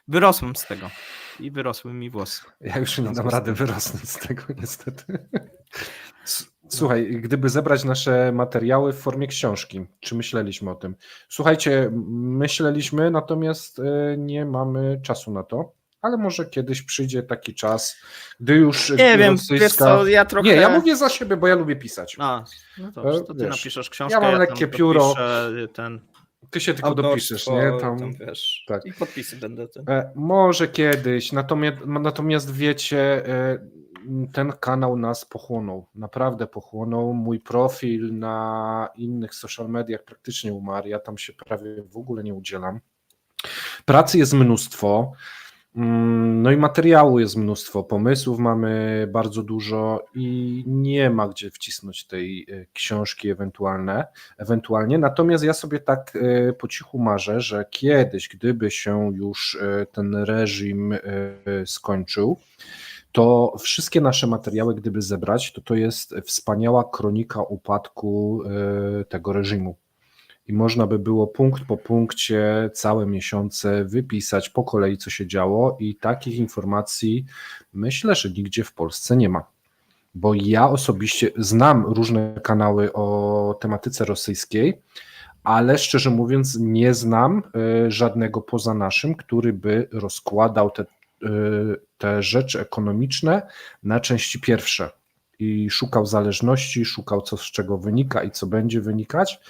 Speaker 1: wyrosłem z tego i wyrosły mi włosy.
Speaker 2: Ja już nie dam rady wyrosnąć z tego niestety. Słuchaj, gdyby zebrać nasze materiały w formie książki, czy myśleliśmy o tym? Słuchajcie, myśleliśmy, natomiast nie mamy czasu na to, ale może kiedyś przyjdzie taki czas, gdy już
Speaker 1: nie wiem, wiesz co, ja trochę...
Speaker 2: Nie, ja mówię za siebie, bo ja lubię pisać.
Speaker 1: No dobrze, to ty napiszesz książkę,
Speaker 2: ja mam lekkie pióro. Ty się tylko dopiszesz, nie?
Speaker 1: Tam wiesz, tak. I podpisy będę.
Speaker 2: Może kiedyś, natomiast wiecie, ten kanał nas pochłonął, naprawdę pochłonął. Mój profil na innych social mediach praktycznie umarł, ja tam się prawie w ogóle nie udzielam. Pracy jest mnóstwo, no i materiału jest mnóstwo, pomysłów mamy bardzo dużo i nie ma gdzie wcisnąć tej książki ewentualnie, natomiast ja sobie tak po cichu marzę, że kiedyś, gdyby się już ten reżim skończył, to wszystkie nasze materiały, gdyby zebrać, to jest wspaniała kronika upadku tego reżimu. I można by było punkt po punkcie całe miesiące wypisać po kolei, co się działo, i takich informacji myślę, że nigdzie w Polsce nie ma. Bo ja osobiście znam różne kanały o tematyce rosyjskiej, ale szczerze mówiąc nie znam żadnego poza naszym, który by rozkładał te rzeczy ekonomiczne na części pierwsze i szukał zależności, szukał co z czego wynika i co będzie wynikać.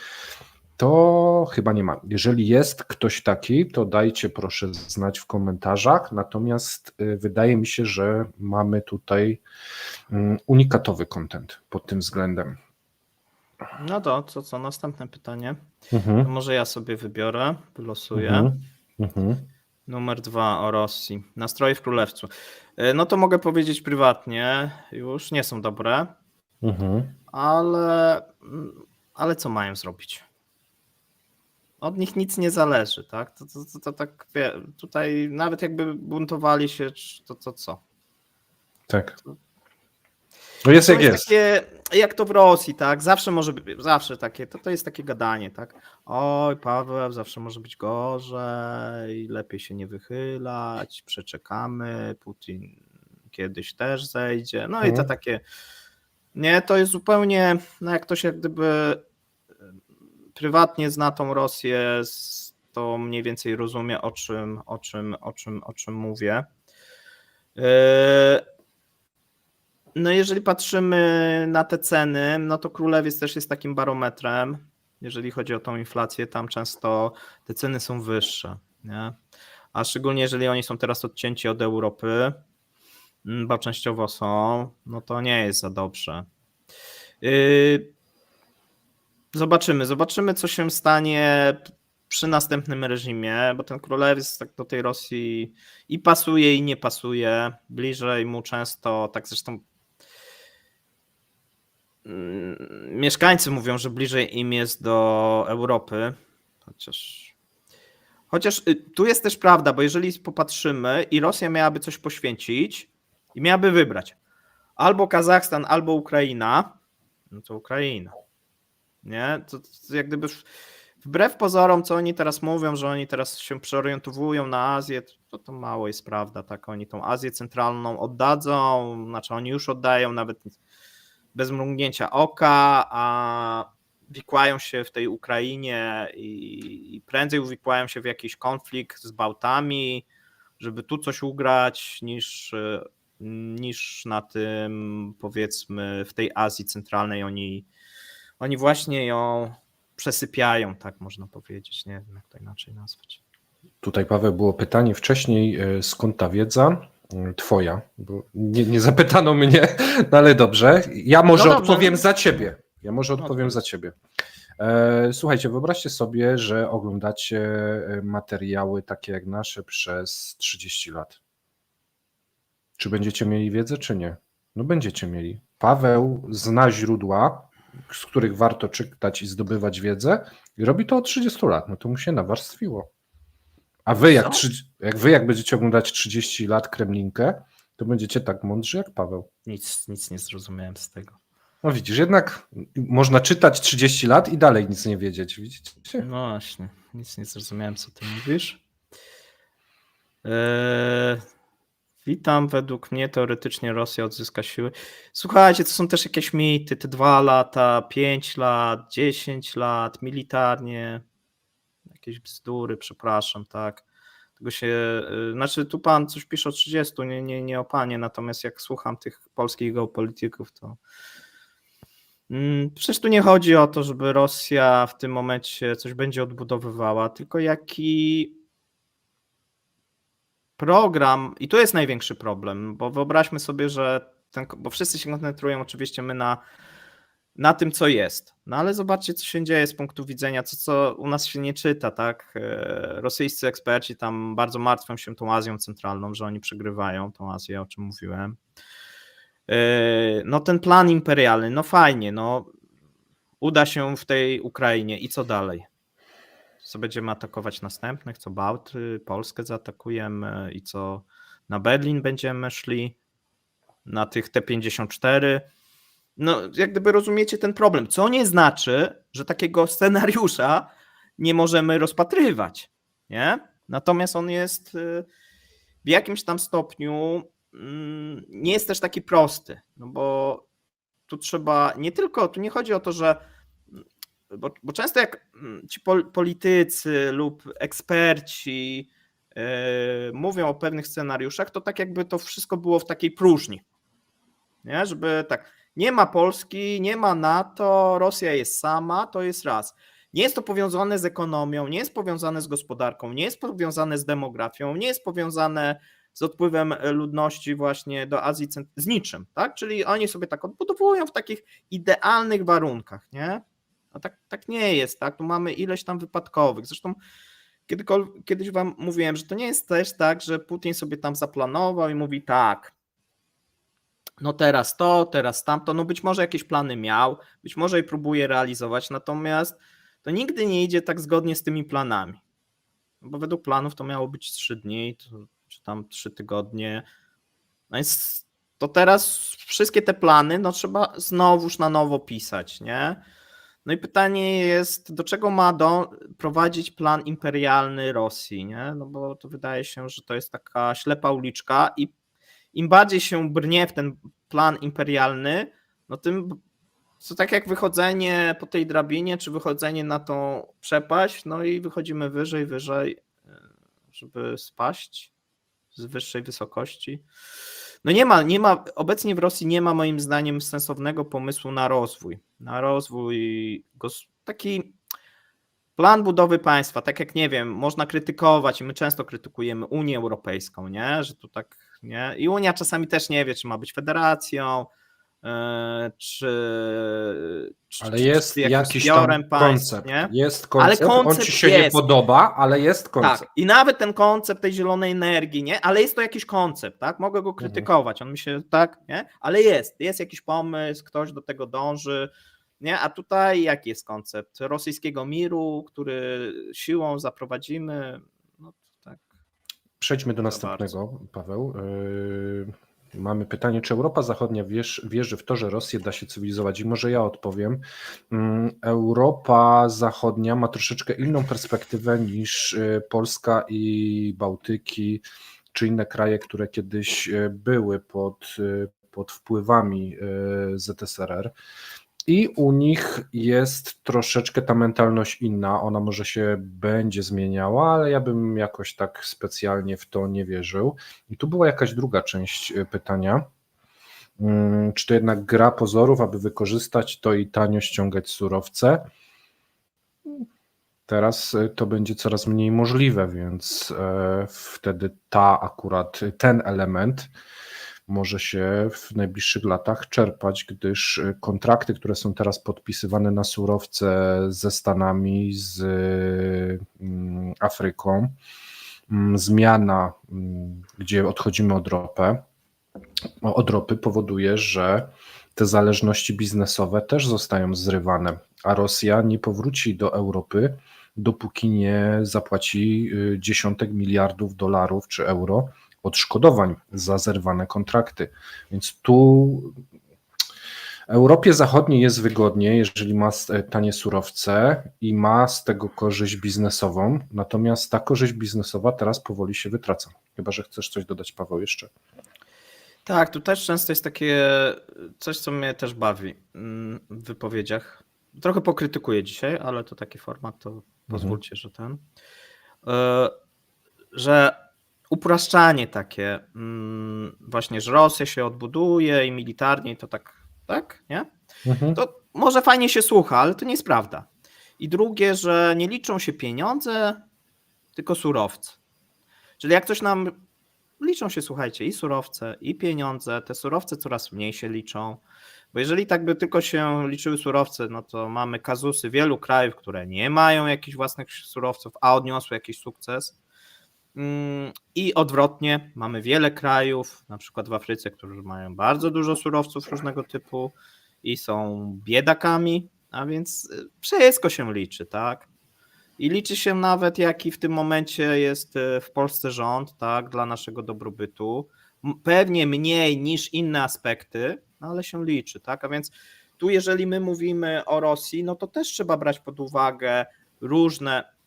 Speaker 2: To chyba nie ma. Jeżeli jest ktoś taki, to dajcie proszę znać w komentarzach, natomiast wydaje mi się, że mamy tutaj unikatowy content pod tym względem.
Speaker 1: No to co, następne pytanie. To może ja sobie wybiorę, wylosuję. Numer 2 o Rosji. Nastroje w Królewcu. No to mogę powiedzieć prywatnie, już nie są dobre, ale co mają zrobić? Od nich nic nie zależy, tak? To tak, tutaj nawet jakby buntowali się, to co?
Speaker 2: Tak. No jest jak jest.
Speaker 1: Takie, jak to w Rosji, tak? Zawsze może być, zawsze takie, to jest takie gadanie, tak? Oj, Paweł, zawsze może być gorzej, lepiej się nie wychylać, przeczekamy, Putin kiedyś też zejdzie. No i to takie, nie, to jest zupełnie, no jak ktoś jak gdyby prywatnie zna tą Rosję, to mniej więcej rozumie, o czym mówię. No jeżeli patrzymy na te ceny, no to Królewiec też jest takim barometrem, jeżeli chodzi o tą inflację, tam często te ceny są wyższe, nie? A szczególnie jeżeli oni są teraz odcięci od Europy, bo częściowo są, no to nie jest za dobrze. Zobaczymy, co się stanie przy następnym reżimie, bo ten Królewiec tak do tej Rosji i pasuje, i nie pasuje. Bliżej mu często, tak zresztą mieszkańcy mówią, że bliżej im jest do Europy, chociaż tu jest też prawda, bo jeżeli popatrzymy i Rosja miałaby coś poświęcić i miałaby wybrać albo Kazachstan, albo Ukraina, no to Ukraina. nie? To jak gdyby wbrew pozorom, co oni teraz mówią, że oni teraz się przeorientowują na Azję, to mało jest prawda, tak? Oni tą Azję centralną oddadzą, znaczy oni już oddają nawet bez mrugnięcia oka, a wikłają się w tej Ukrainie i prędzej uwikłają się w jakiś konflikt z Bałtami, żeby tu coś ugrać, niż na tym, powiedzmy, w tej Azji centralnej oni właśnie ją przesypiają, tak można powiedzieć. Nie wiem, jak to inaczej nazwać.
Speaker 2: Tutaj, Paweł, było pytanie wcześniej, skąd ta wiedza twoja? Bo nie zapytano mnie, no ale dobrze. Ja może odpowiem za ciebie. Za ciebie. Słuchajcie, wyobraźcie sobie, że oglądacie materiały takie jak nasze przez 30 lat. Czy będziecie mieli wiedzę, czy nie? No będziecie mieli. Paweł zna źródła, z których warto czytać i zdobywać wiedzę i robi to od 30 lat. No to mu się nawarstwiło. A wy jak będziecie oglądać 30 lat Kremlinkę, to będziecie tak mądrzy jak Paweł.
Speaker 1: Nic nie zrozumiałem z tego.
Speaker 2: No widzisz, jednak można czytać 30 lat i dalej nic nie wiedzieć, widzicie?
Speaker 1: No właśnie, nic nie zrozumiałem, co ty mówisz. Witam, według mnie teoretycznie Rosja odzyska siły. Słuchajcie, to są też jakieś mity, te 2 lata, 5 lat, 10 lat, militarnie, jakieś bzdury, przepraszam, tak. Tego się, znaczy tu pan coś pisze o 30, nie o panie, natomiast jak słucham tych polskich geopolityków, to przecież tu nie chodzi o to, żeby Rosja w tym momencie coś będzie odbudowywała, tylko jaki program, i tu jest największy problem, bo wyobraźmy sobie, że bo wszyscy się koncentrują oczywiście my na tym, co jest. No ale zobaczcie, co się dzieje z punktu widzenia, co u nas się nie czyta, tak? Rosyjscy eksperci tam bardzo martwią się tą Azją centralną, że oni przegrywają tą Azję, o czym mówiłem. No ten plan imperialny, no fajnie, no uda się w tej Ukrainie i co dalej? Co będziemy atakować następnych, co Bałty, Polskę zaatakujemy i co na Berlin będziemy szli, na tych T-54. No jak gdyby rozumiecie ten problem, co nie znaczy, że takiego scenariusza nie możemy rozpatrywać, nie? Natomiast on jest w jakimś tam stopniu, nie jest też taki prosty, no bo tu trzeba tu nie chodzi o to, że bo często jak ci politycy lub eksperci mówią o pewnych scenariuszach, to tak jakby to wszystko było w takiej próżni, nie? Żeby tak, nie ma Polski, nie ma NATO, Rosja jest sama, to jest raz. Nie jest to powiązane z ekonomią, nie jest powiązane z gospodarką, nie jest powiązane z demografią, nie jest powiązane z odpływem ludności właśnie do Azji, z niczym, tak? Czyli oni sobie tak odbudowują w takich idealnych warunkach, nie? A tak nie jest, tak? Tu mamy ileś tam wypadkowych. Zresztą kiedyś wam mówiłem, że to nie jest też tak, że Putin sobie tam zaplanował i mówi tak, no teraz to, teraz tamto, no być może jakieś plany miał, być może i próbuje realizować, natomiast to nigdy nie idzie tak zgodnie z tymi planami. Bo według planów to miało być 3 dni, czy tam 3 tygodnie. No więc to teraz wszystkie te plany, no trzeba znowuż na nowo pisać, nie? No i pytanie jest, do czego ma prowadzić plan imperialny Rosji, nie? No bo to wydaje się, że to jest taka ślepa uliczka i im bardziej się brnie w ten plan imperialny, no tym to tak jak wychodzenie po tej drabinie, czy wychodzenie na tą przepaść, no i wychodzimy wyżej, żeby spaść z wyższej wysokości. No nie ma, obecnie w Rosji nie ma moim zdaniem sensownego pomysłu na rozwój. Taki plan budowy państwa, tak jak nie wiem, można krytykować i my często krytykujemy Unię Europejską, nie? Że tu tak, nie? I Unia czasami też nie wie, czy ma być federacją,
Speaker 2: ale jest jakiś
Speaker 1: zbiorem
Speaker 2: tam
Speaker 1: państw,
Speaker 2: koncept,
Speaker 1: nie?
Speaker 2: jest koncept,
Speaker 1: ale koncept
Speaker 2: on ci się nie podoba, ale jest koncept.
Speaker 1: Tak, i nawet ten koncept tej zielonej energii, nie? Ale jest to jakiś koncept, tak? Mogę go krytykować, on mi się, tak, nie? Ale jest jakiś pomysł, ktoś do tego dąży, nie? A tutaj jaki jest koncept? Rosyjskiego miru, który siłą zaprowadzimy, no tak.
Speaker 2: Przejdźmy do następnego, Paweł. Mamy pytanie, czy Europa Zachodnia wierzy w to, że Rosję da się cywilizować? I może ja odpowiem. Europa Zachodnia ma troszeczkę inną perspektywę niż Polska i Bałtyki, czy inne kraje, które kiedyś były pod wpływami ZSRR. I u nich jest troszeczkę ta mentalność inna, ona może się będzie zmieniała, ale ja bym jakoś tak specjalnie w to nie wierzył. I tu była jakaś druga część pytania. Czy to jednak gra pozorów, aby wykorzystać to i tanio ściągać surowce? Teraz to będzie coraz mniej możliwe, więc wtedy ten element może się w najbliższych latach czerpać, gdyż kontrakty, które są teraz podpisywane na surowce ze Stanami, z Afryką, zmiana, gdzie odchodzimy od ropy powoduje, że te zależności biznesowe też zostają zrywane, a Rosja nie powróci do Europy, dopóki nie zapłaci dziesiątek miliardów dolarów czy euro odszkodowań za zerwane kontrakty. Więc tu Europie Zachodniej jest wygodnie, jeżeli ma tanie surowce i ma z tego korzyść biznesową, natomiast ta korzyść biznesowa teraz powoli się wytraca. Chyba że chcesz coś dodać, Paweł, jeszcze.
Speaker 1: Tak, tu też często jest takie coś, co mnie też bawi w wypowiedziach. Trochę pokrytykuję dzisiaj, ale to taki format, to pozwólcie, że upraszczanie takie, właśnie, że Rosja się odbuduje i militarnie to tak, nie? To może fajnie się słucha, ale to nie jest prawda. I drugie, że nie liczą się pieniądze, tylko surowce. Czyli jak coś nam liczą się, słuchajcie, i surowce, i pieniądze, te surowce coraz mniej się liczą, bo jeżeli tak by tylko się liczyły surowce, no to mamy kazusy wielu krajów, które nie mają jakichś własnych surowców, a odniosły jakiś sukces. I odwrotnie, mamy wiele krajów, na przykład w Afryce, którzy mają bardzo dużo surowców różnego typu i są biedakami, a więc wszystko się liczy, tak? I liczy się nawet, jaki w tym momencie jest w Polsce rząd, tak, dla naszego dobrobytu. Pewnie mniej niż inne aspekty, no ale się liczy, tak? A więc tu, jeżeli my mówimy o Rosji, no to też trzeba brać pod uwagę różne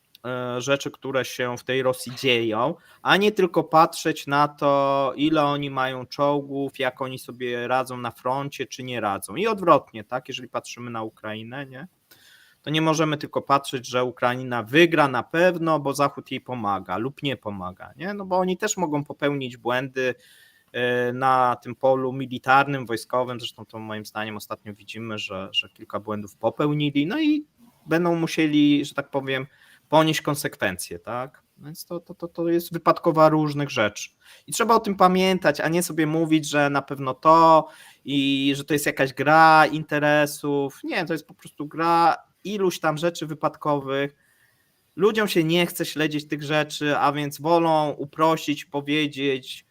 Speaker 1: rzeczy, które się w tej Rosji dzieją, a nie tylko patrzeć na to, ile oni mają czołgów, jak oni sobie radzą na froncie, czy nie radzą. I odwrotnie, tak, jeżeli patrzymy na Ukrainę, nie? To nie możemy tylko patrzeć, że Ukraina wygra na pewno, bo Zachód jej pomaga lub nie pomaga, nie? No bo oni też mogą popełnić błędy na tym polu militarnym, wojskowym, zresztą to moim zdaniem ostatnio widzimy, że kilka błędów popełnili, no i będą musieli, że tak powiem, ponieść konsekwencje, tak? Więc to jest wypadkowa różnych rzeczy. I trzeba o tym pamiętać, a nie sobie mówić, że na pewno to i że to jest jakaś gra interesów. Nie, to jest po prostu gra iluś tam rzeczy wypadkowych. Ludziom się nie chce śledzić tych rzeczy, a więc wolą uprościć, powiedzieć,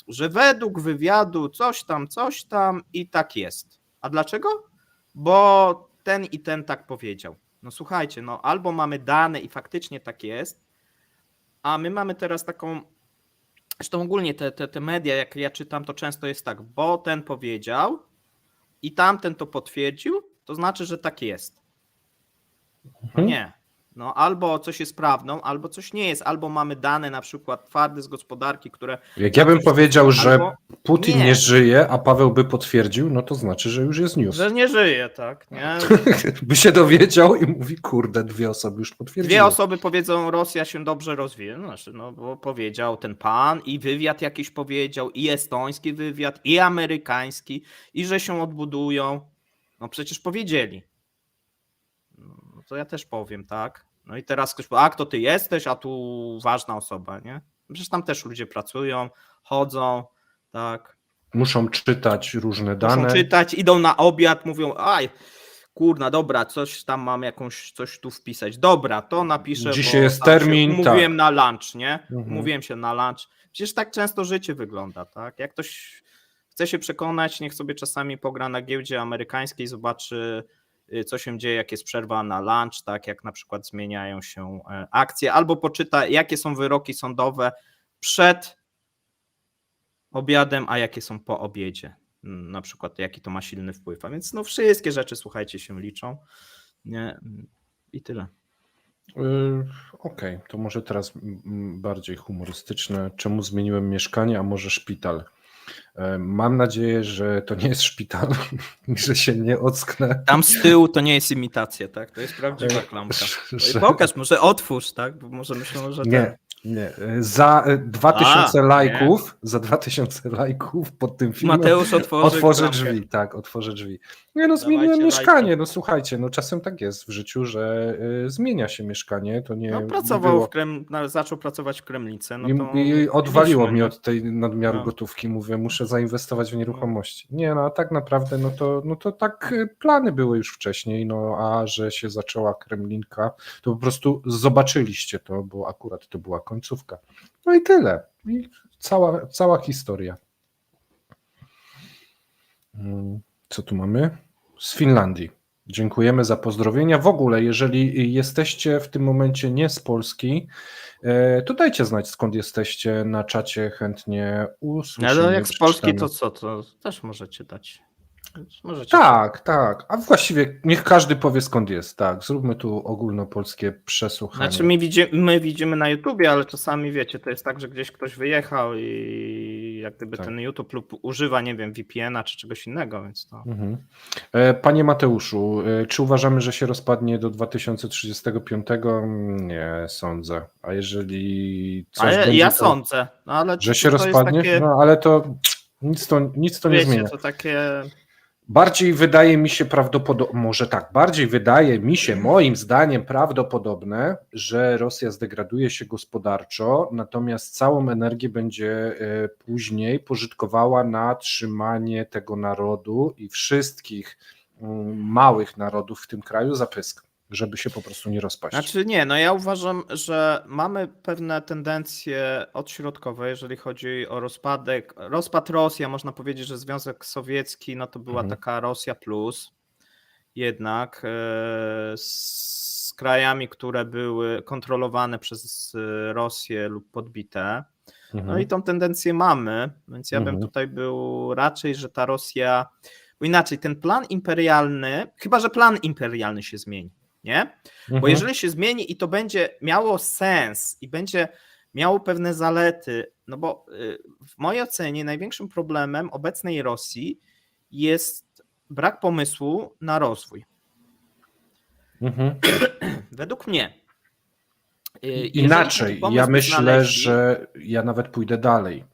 Speaker 1: że według wywiadu coś tam i tak jest. A dlaczego? Bo ten i ten tak powiedział. No słuchajcie, no albo mamy dane i faktycznie tak jest, a my mamy teraz taką, zresztą ogólnie te media, jak ja czytam, to często jest tak, bo ten powiedział i tamten to potwierdził, to znaczy, że tak jest. No nie. No albo coś jest prawdą, albo coś nie jest. Albo mamy dane na przykład twarde z gospodarki, które...
Speaker 2: Jak ja bym powiedział, że Putin nie żyje, a Paweł by potwierdził, no to znaczy, że już jest news.
Speaker 1: Że nie żyje, tak. Nie?
Speaker 2: By się dowiedział i mówi, kurde, 2 osoby już potwierdziły.
Speaker 1: 2 osoby powiedzą, Rosja się dobrze rozwija. Znaczy, no bo powiedział ten pan i wywiad jakiś powiedział, i estoński wywiad, i amerykański, i że się odbudują. No przecież powiedzieli. No to ja też powiem, tak? No i teraz ktoś powie, a kto ty jesteś, a tu ważna osoba, nie? Przecież tam też ludzie pracują, chodzą, tak?
Speaker 2: Muszą czytać różne dane.
Speaker 1: Muszą czytać, idą na obiad, mówią, aj, kurna, dobra, coś tam mam coś tu wpisać. Dobra, to napiszę,
Speaker 2: dzisiaj
Speaker 1: bo
Speaker 2: jest termin,
Speaker 1: umówiłem
Speaker 2: tak.
Speaker 1: na lunch, nie? Umówiłem się na lunch. Przecież tak często życie wygląda, tak? Jak ktoś chce się przekonać, niech sobie czasami pogra na giełdzie amerykańskiej, zobaczy, co się dzieje, jak jest przerwa na lunch, tak, jak na przykład zmieniają się akcje, albo poczyta, jakie są wyroki sądowe przed obiadem, a jakie są po obiedzie. Na przykład jaki to ma silny wpływ. A więc no wszystkie rzeczy, słuchajcie, się liczą. Nie? I tyle.
Speaker 2: Okej, to może teraz bardziej humorystyczne. Czemu zmieniłem mieszkanie, a może szpital? Mam nadzieję, że to nie jest szpital i że się nie ocknę.
Speaker 1: Tam z tyłu to nie jest imitacja, tak? To jest prawdziwa klamka. Pokaż, może otwórz, tak? Bo może myślą, że
Speaker 2: nie. Nie, za 2000 lajków,
Speaker 1: nie.
Speaker 2: za 2000 lajków pod tym filmem
Speaker 1: Mateusz
Speaker 2: otworzę drzwi, tak, otworzę drzwi. Nie no, zmieniłem mieszkanie, no słuchajcie, no czasem tak jest w życiu, że zmienia się mieszkanie, to nie
Speaker 1: No pracował
Speaker 2: było...
Speaker 1: zaczął pracować w Kremlice, no to
Speaker 2: I odwaliło mi
Speaker 1: nie?
Speaker 2: od tej nadmiaru gotówki, mówię, muszę zainwestować w nieruchomości. Nie no, a tak naprawdę, no to tak plany były już wcześniej, no a że się zaczęła Kremlinka, to po prostu zobaczyliście to, bo akurat to była końcówka. No i tyle. I cała historia. Co tu mamy? Z Finlandii. Dziękujemy za pozdrowienia. W ogóle, jeżeli jesteście w tym momencie nie z Polski, to dajcie znać, skąd jesteście na czacie, chętnie usłyszymy.
Speaker 1: Ale jak z Polski, to co? To też możecie dać.
Speaker 2: Tak. A właściwie niech każdy powie, skąd jest. Tak, zróbmy tu ogólnopolskie przesłuchanie.
Speaker 1: Znaczy my widzimy na YouTubie, ale czasami wiecie, to jest tak, że gdzieś ktoś wyjechał i jak gdyby ten YouTube lub używa, nie wiem, VPN-a czy czegoś innego, więc to...
Speaker 2: Panie Mateuszu, czy uważamy, że się rozpadnie do 2035? Nie sądzę. A jeżeli coś będzie,
Speaker 1: ja sądzę, no, ale
Speaker 2: że się rozpadnie, takie... no ale to nic to wiecie, nie zmienia.
Speaker 1: To takie...
Speaker 2: Bardziej wydaje mi się moim zdaniem prawdopodobne, że Rosja zdegraduje się gospodarczo, natomiast całą energię będzie później pożytkowała na trzymanie tego narodu i wszystkich małych narodów w tym kraju za pysk, żeby się po prostu nie rozpaść.
Speaker 1: Znaczy nie, no ja uważam, że mamy pewne tendencje odśrodkowe, jeżeli chodzi o rozpad Rosji, a można powiedzieć, że Związek Sowiecki, no to była taka Rosja plus, jednak z krajami, które były kontrolowane przez Rosję lub podbite. No i tą tendencję mamy, więc ja bym tutaj był raczej, że ta Rosja, bo inaczej ten plan imperialny, chyba że plan imperialny się zmieni. Nie? Bo jeżeli się zmieni i to będzie miało sens i będzie miało pewne zalety, no bo w mojej ocenie największym problemem obecnej Rosji jest brak pomysłu na rozwój. Według mnie.
Speaker 2: Inaczej, ja myślę, że ja nawet pójdę dalej.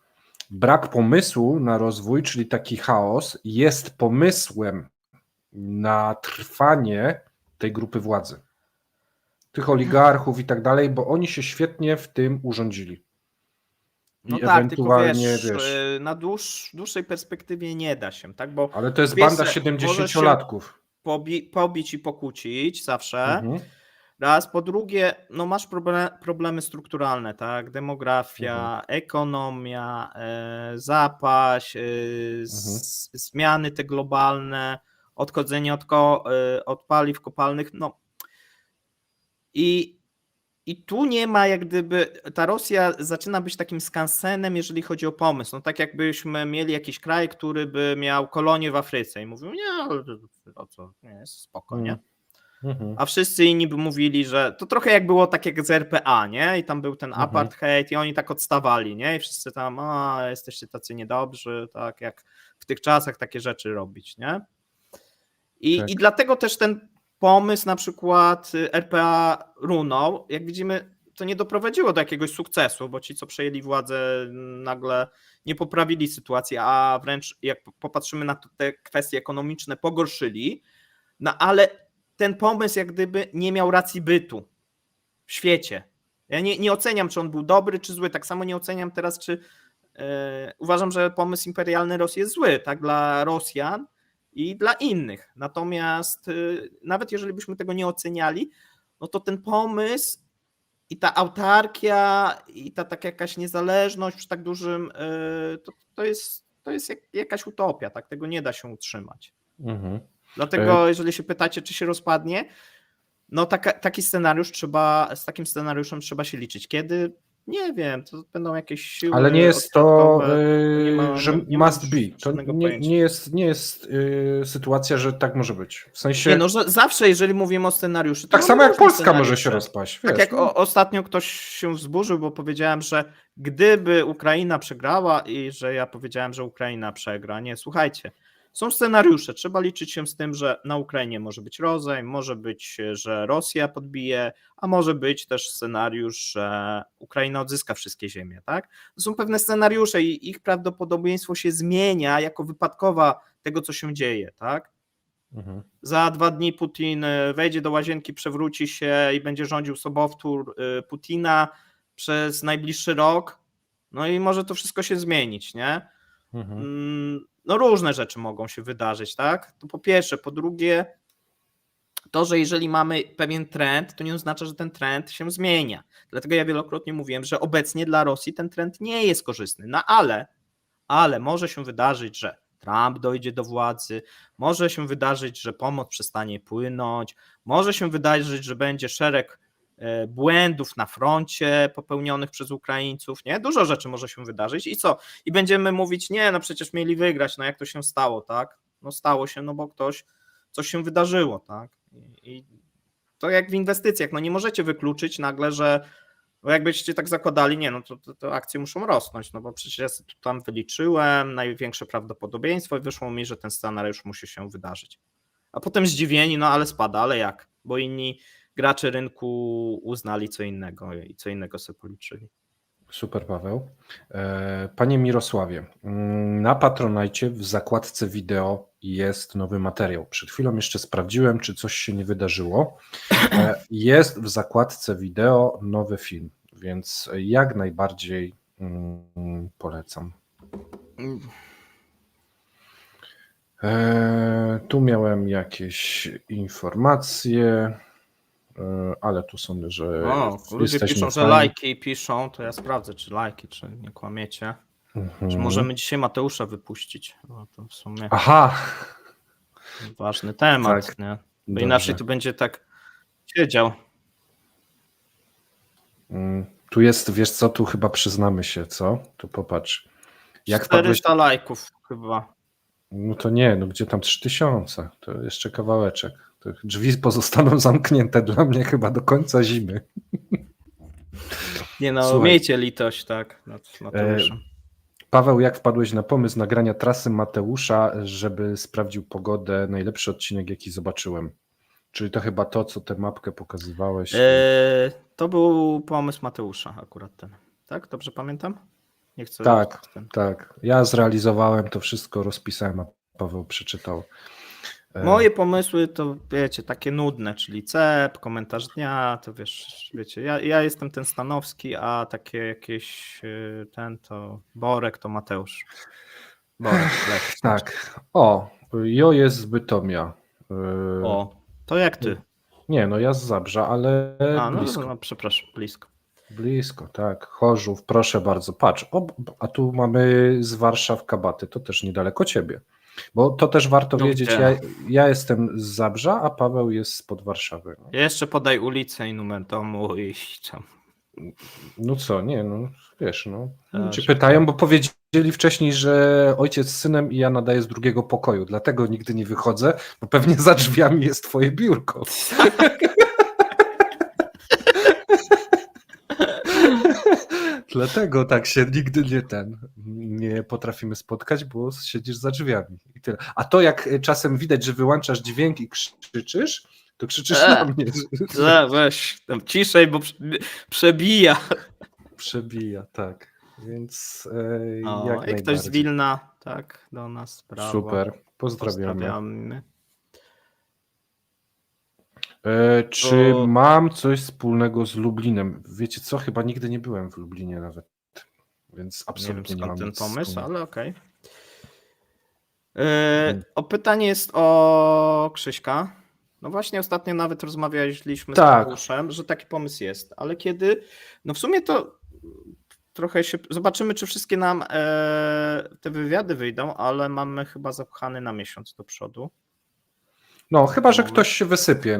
Speaker 2: Brak pomysłu na rozwój, czyli taki chaos, jest pomysłem na trwanie tej grupy władzy, tych oligarchów i tak dalej, bo oni się świetnie w tym urządzili.
Speaker 1: I no tak, tylko wiesz, na dłuższej perspektywie nie da się, tak? Bo
Speaker 2: ale to jest banda 70-latków.
Speaker 1: Pobić i pokłócić zawsze. Raz, po drugie, no masz problemy strukturalne, tak? Demografia, ekonomia, zapaść, zmiany te globalne, odchodzenie od paliw kopalnych, no i tu nie ma jak gdyby, ta Rosja zaczyna być takim skansenem, jeżeli chodzi o pomysł, no tak jakbyśmy mieli jakiś kraj, który by miał kolonię w Afryce i mówił, nie, ale to co, nie, jest spoko, nie? A wszyscy inni by mówili, że to trochę jak było tak jak z RPA, nie? I tam był ten apartheid i oni tak odstawali, nie? I wszyscy tam, jesteście tacy niedobrzy, tak jak w tych czasach takie rzeczy robić, nie? I dlatego też ten pomysł na przykład RPA runął, jak widzimy, to nie doprowadziło do jakiegoś sukcesu, bo ci, co przejęli władzę, nagle nie poprawili sytuacji, a wręcz jak popatrzymy na te kwestie ekonomiczne, pogorszyli, no ale ten pomysł jak gdyby nie miał racji bytu w świecie. Ja nie oceniam, czy on był dobry, czy zły, tak samo nie oceniam teraz, czy uważam, że pomysł imperialny Rosji jest zły, tak, dla Rosjan i dla innych. Natomiast nawet jeżeli byśmy tego nie oceniali, no to ten pomysł i ta autarkia i ta taka jakaś niezależność przy tak dużym, to jest jakaś utopia, tak, tego nie da się utrzymać. Dlatego jeżeli się pytacie, czy się rozpadnie, no taki scenariusz z takim scenariuszem trzeba się liczyć. Kiedy? Nie wiem, to będą jakieś siły.
Speaker 2: Ale nie jest to, że
Speaker 1: nie mam
Speaker 2: must be. To
Speaker 1: żadnego pojęcia.
Speaker 2: nie jest sytuacja, że tak może być. W sensie.
Speaker 1: Nie, no, że zawsze, jeżeli mówimy o scenariuszu, to
Speaker 2: Tak
Speaker 1: mamy
Speaker 2: samo jak
Speaker 1: różne
Speaker 2: Polska może się
Speaker 1: scenariusze.
Speaker 2: rozpaść.
Speaker 1: Tak
Speaker 2: Wiesz,
Speaker 1: jak
Speaker 2: no.
Speaker 1: ostatnio ktoś się wzburzył, bo powiedziałem, że gdyby Ukraina przegrała i że ja powiedziałem, że Ukraina przegra. Nie, słuchajcie, są scenariusze. Trzeba liczyć się z tym, że na Ukrainie może być rozejm, może być, że Rosja podbije, a może być też scenariusz, że Ukraina odzyska wszystkie ziemie, tak? To są pewne scenariusze i ich prawdopodobieństwo się zmienia jako wypadkowa tego, co się dzieje, tak?
Speaker 2: Mhm.
Speaker 1: Za 2 dni Putin wejdzie do łazienki, przewróci się i będzie rządził sobowtór Putina przez najbliższy rok. No i może to wszystko się zmienić, nie?
Speaker 2: Mhm.
Speaker 1: No różne rzeczy mogą się wydarzyć, tak? To po pierwsze. Po drugie, to, że jeżeli mamy pewien trend, to nie oznacza, że ten trend się zmienia. Dlatego ja wielokrotnie mówiłem, że obecnie dla Rosji ten trend nie jest korzystny. No ale może się wydarzyć, że Trump dojdzie do władzy, może się wydarzyć, że pomoc przestanie płynąć, może się wydarzyć, że będzie szereg błędów na froncie popełnionych przez Ukraińców, nie? Dużo rzeczy może się wydarzyć i co? I będziemy mówić, nie, no przecież mieli wygrać, no jak to się stało, tak? No stało się, no bo coś się wydarzyło, tak? I to jak w inwestycjach, no nie możecie wykluczyć nagle, że bo jakbyście tak zakładali, nie, no to akcje muszą rosnąć, no bo przecież ja sobie tam wyliczyłem największe prawdopodobieństwo i wyszło mi, że ten scenariusz musi się wydarzyć. A potem zdziwieni, no ale spada, ale jak? Bo inni gracze rynku uznali co innego i co innego sobie policzyli.
Speaker 2: Super, Paweł. Panie Mirosławie, na Patronite w zakładce wideo jest nowy materiał. Przed chwilą jeszcze sprawdziłem, czy coś się nie wydarzyło. Jest w zakładce wideo nowy film, więc jak najbardziej polecam. Tu miałem jakieś informacje, ale tu są, że
Speaker 1: ludzie piszą, że lajki piszą, to ja sprawdzę, czy lajki, czy nie kłamiecie. Czy możemy dzisiaj Mateusza wypuścić? Bo to w sumie
Speaker 2: Aha!
Speaker 1: Ważny temat, tak, nie? Bo dobrze. Inaczej to będzie tak siedział.
Speaker 2: Tu jest, wiesz co, tu chyba przyznamy się, co? Tu popatrz.
Speaker 1: Jak 400 lajków chyba.
Speaker 2: No to nie, no gdzie tam 3000? To jeszcze kawałeczek. To drzwi pozostaną zamknięte dla mnie chyba do końca zimy.
Speaker 1: Nie no, słuchaj, miejcie litość, tak, nad Mateuszem.
Speaker 2: Paweł, jak wpadłeś na pomysł nagrania trasy Mateusza, żeby sprawdził pogodę? Najlepszy odcinek, jaki zobaczyłem. Czyli to chyba to, co tę mapkę pokazywałeś.
Speaker 1: To był pomysł Mateusza akurat ten. Tak? Dobrze pamiętam? Nie chcę.
Speaker 2: Tak. Ja zrealizowałem to wszystko, rozpisałem, a Paweł przeczytał.
Speaker 1: Moje pomysły to, wiecie, takie nudne, czyli cep, komentarz dnia, to wiecie, ja jestem ten Stanowski, a takie jakieś to Borek to Mateusz. Borek,
Speaker 2: tak. O, Jo jest z Bytomia.
Speaker 1: O, to jak ty?
Speaker 2: Nie, no ja z Zabrza, ale blisko.
Speaker 1: No, przepraszam, blisko.
Speaker 2: Blisko, tak. Chorzów, proszę bardzo, patrz. A tu mamy z Warszaw Kabaty, to też niedaleko ciebie. Bo to też warto wiedzieć, ja jestem z Zabrza, a Paweł jest spod Warszawy. No.
Speaker 1: Jeszcze podaj ulicę i numer domu i tam.
Speaker 2: No co, nie, no wiesz, no. Cię pytają, bo powiedzieli wcześniej, że ojciec z synem i ja nadaję z drugiego pokoju, dlatego nigdy nie wychodzę, bo pewnie za drzwiami jest twoje biurko. Dlatego tak się nigdy nie potrafimy spotkać, bo siedzisz za drzwiami i tyle. A to jak czasem widać, że wyłączasz dźwięk i krzyczysz, to krzyczysz na mnie.
Speaker 1: Weź tam ciszej, bo przebija.
Speaker 2: Przebija, tak. Więc
Speaker 1: jak ktoś z Wilna, tak, do nas, brawo.
Speaker 2: Super, pozdrawiamy. Czy mam coś wspólnego z Lublinem? Wiecie co? Chyba nigdy nie byłem w Lublinie nawet, więc absolutnie nie mam
Speaker 1: ten pomysł, ale okej. Pytanie jest o Krzyśka. No właśnie ostatnio nawet rozmawialiśmy z Mateuszem, że taki pomysł jest, ale kiedy? No w sumie to trochę się... Zobaczymy, czy wszystkie nam te wywiady wyjdą, ale mamy chyba zapchany na miesiąc do przodu.
Speaker 2: No, chyba że ktoś się wysypie,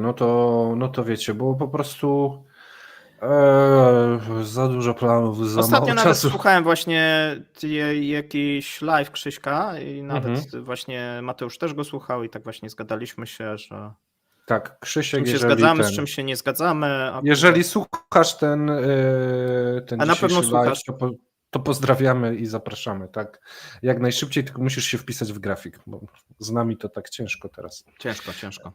Speaker 2: no to wiecie, bo po prostu Za dużo planów, za
Speaker 1: Ostatnio
Speaker 2: mało
Speaker 1: nawet
Speaker 2: czasu.
Speaker 1: słuchałem właśnie jakiś live Krzyśka i nawet właśnie Mateusz też go słuchał i tak właśnie zgadaliśmy się, że
Speaker 2: Tak,
Speaker 1: z
Speaker 2: Krzysiek,
Speaker 1: czym się
Speaker 2: jeżeli
Speaker 1: zgadzamy, z czym się nie zgadzamy.
Speaker 2: jeżeli słuchasz ten
Speaker 1: A na pewno
Speaker 2: dzisiejszy live,
Speaker 1: słuchasz.
Speaker 2: to pozdrawiamy i zapraszamy, tak? Jak najszybciej, tylko musisz się wpisać w grafik, bo z nami to tak ciężko teraz.
Speaker 1: Ciężko.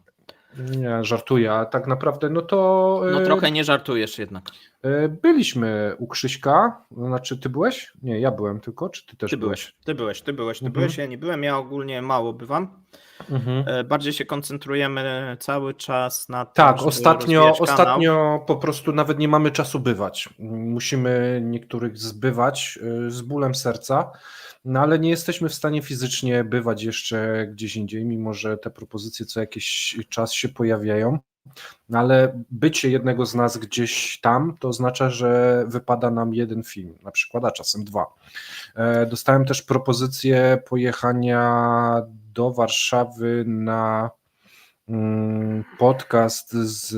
Speaker 2: Nie, żartuję, a tak naprawdę no to...
Speaker 1: No trochę nie żartujesz jednak.
Speaker 2: Byliśmy u Krzyśka, znaczy ty byłeś? Nie, ja byłem tylko, czy ty też byłeś?
Speaker 1: Ty byłeś, ja nie byłem, ja ogólnie mało bywam. Bardziej się koncentrujemy cały czas na tym,
Speaker 2: Tak,
Speaker 1: żeby rozwijać kanał.
Speaker 2: ostatnio po prostu nawet nie mamy czasu bywać. Musimy niektórych zbywać z bólem serca, no ale nie jesteśmy w stanie fizycznie bywać jeszcze gdzieś indziej, mimo że te propozycje co jakiś czas się pojawiają. No ale bycie jednego z nas gdzieś tam, to oznacza, że wypada nam jeden film, na przykład, a czasem dwa. Dostałem też propozycję pojechania do Warszawy na podcast z...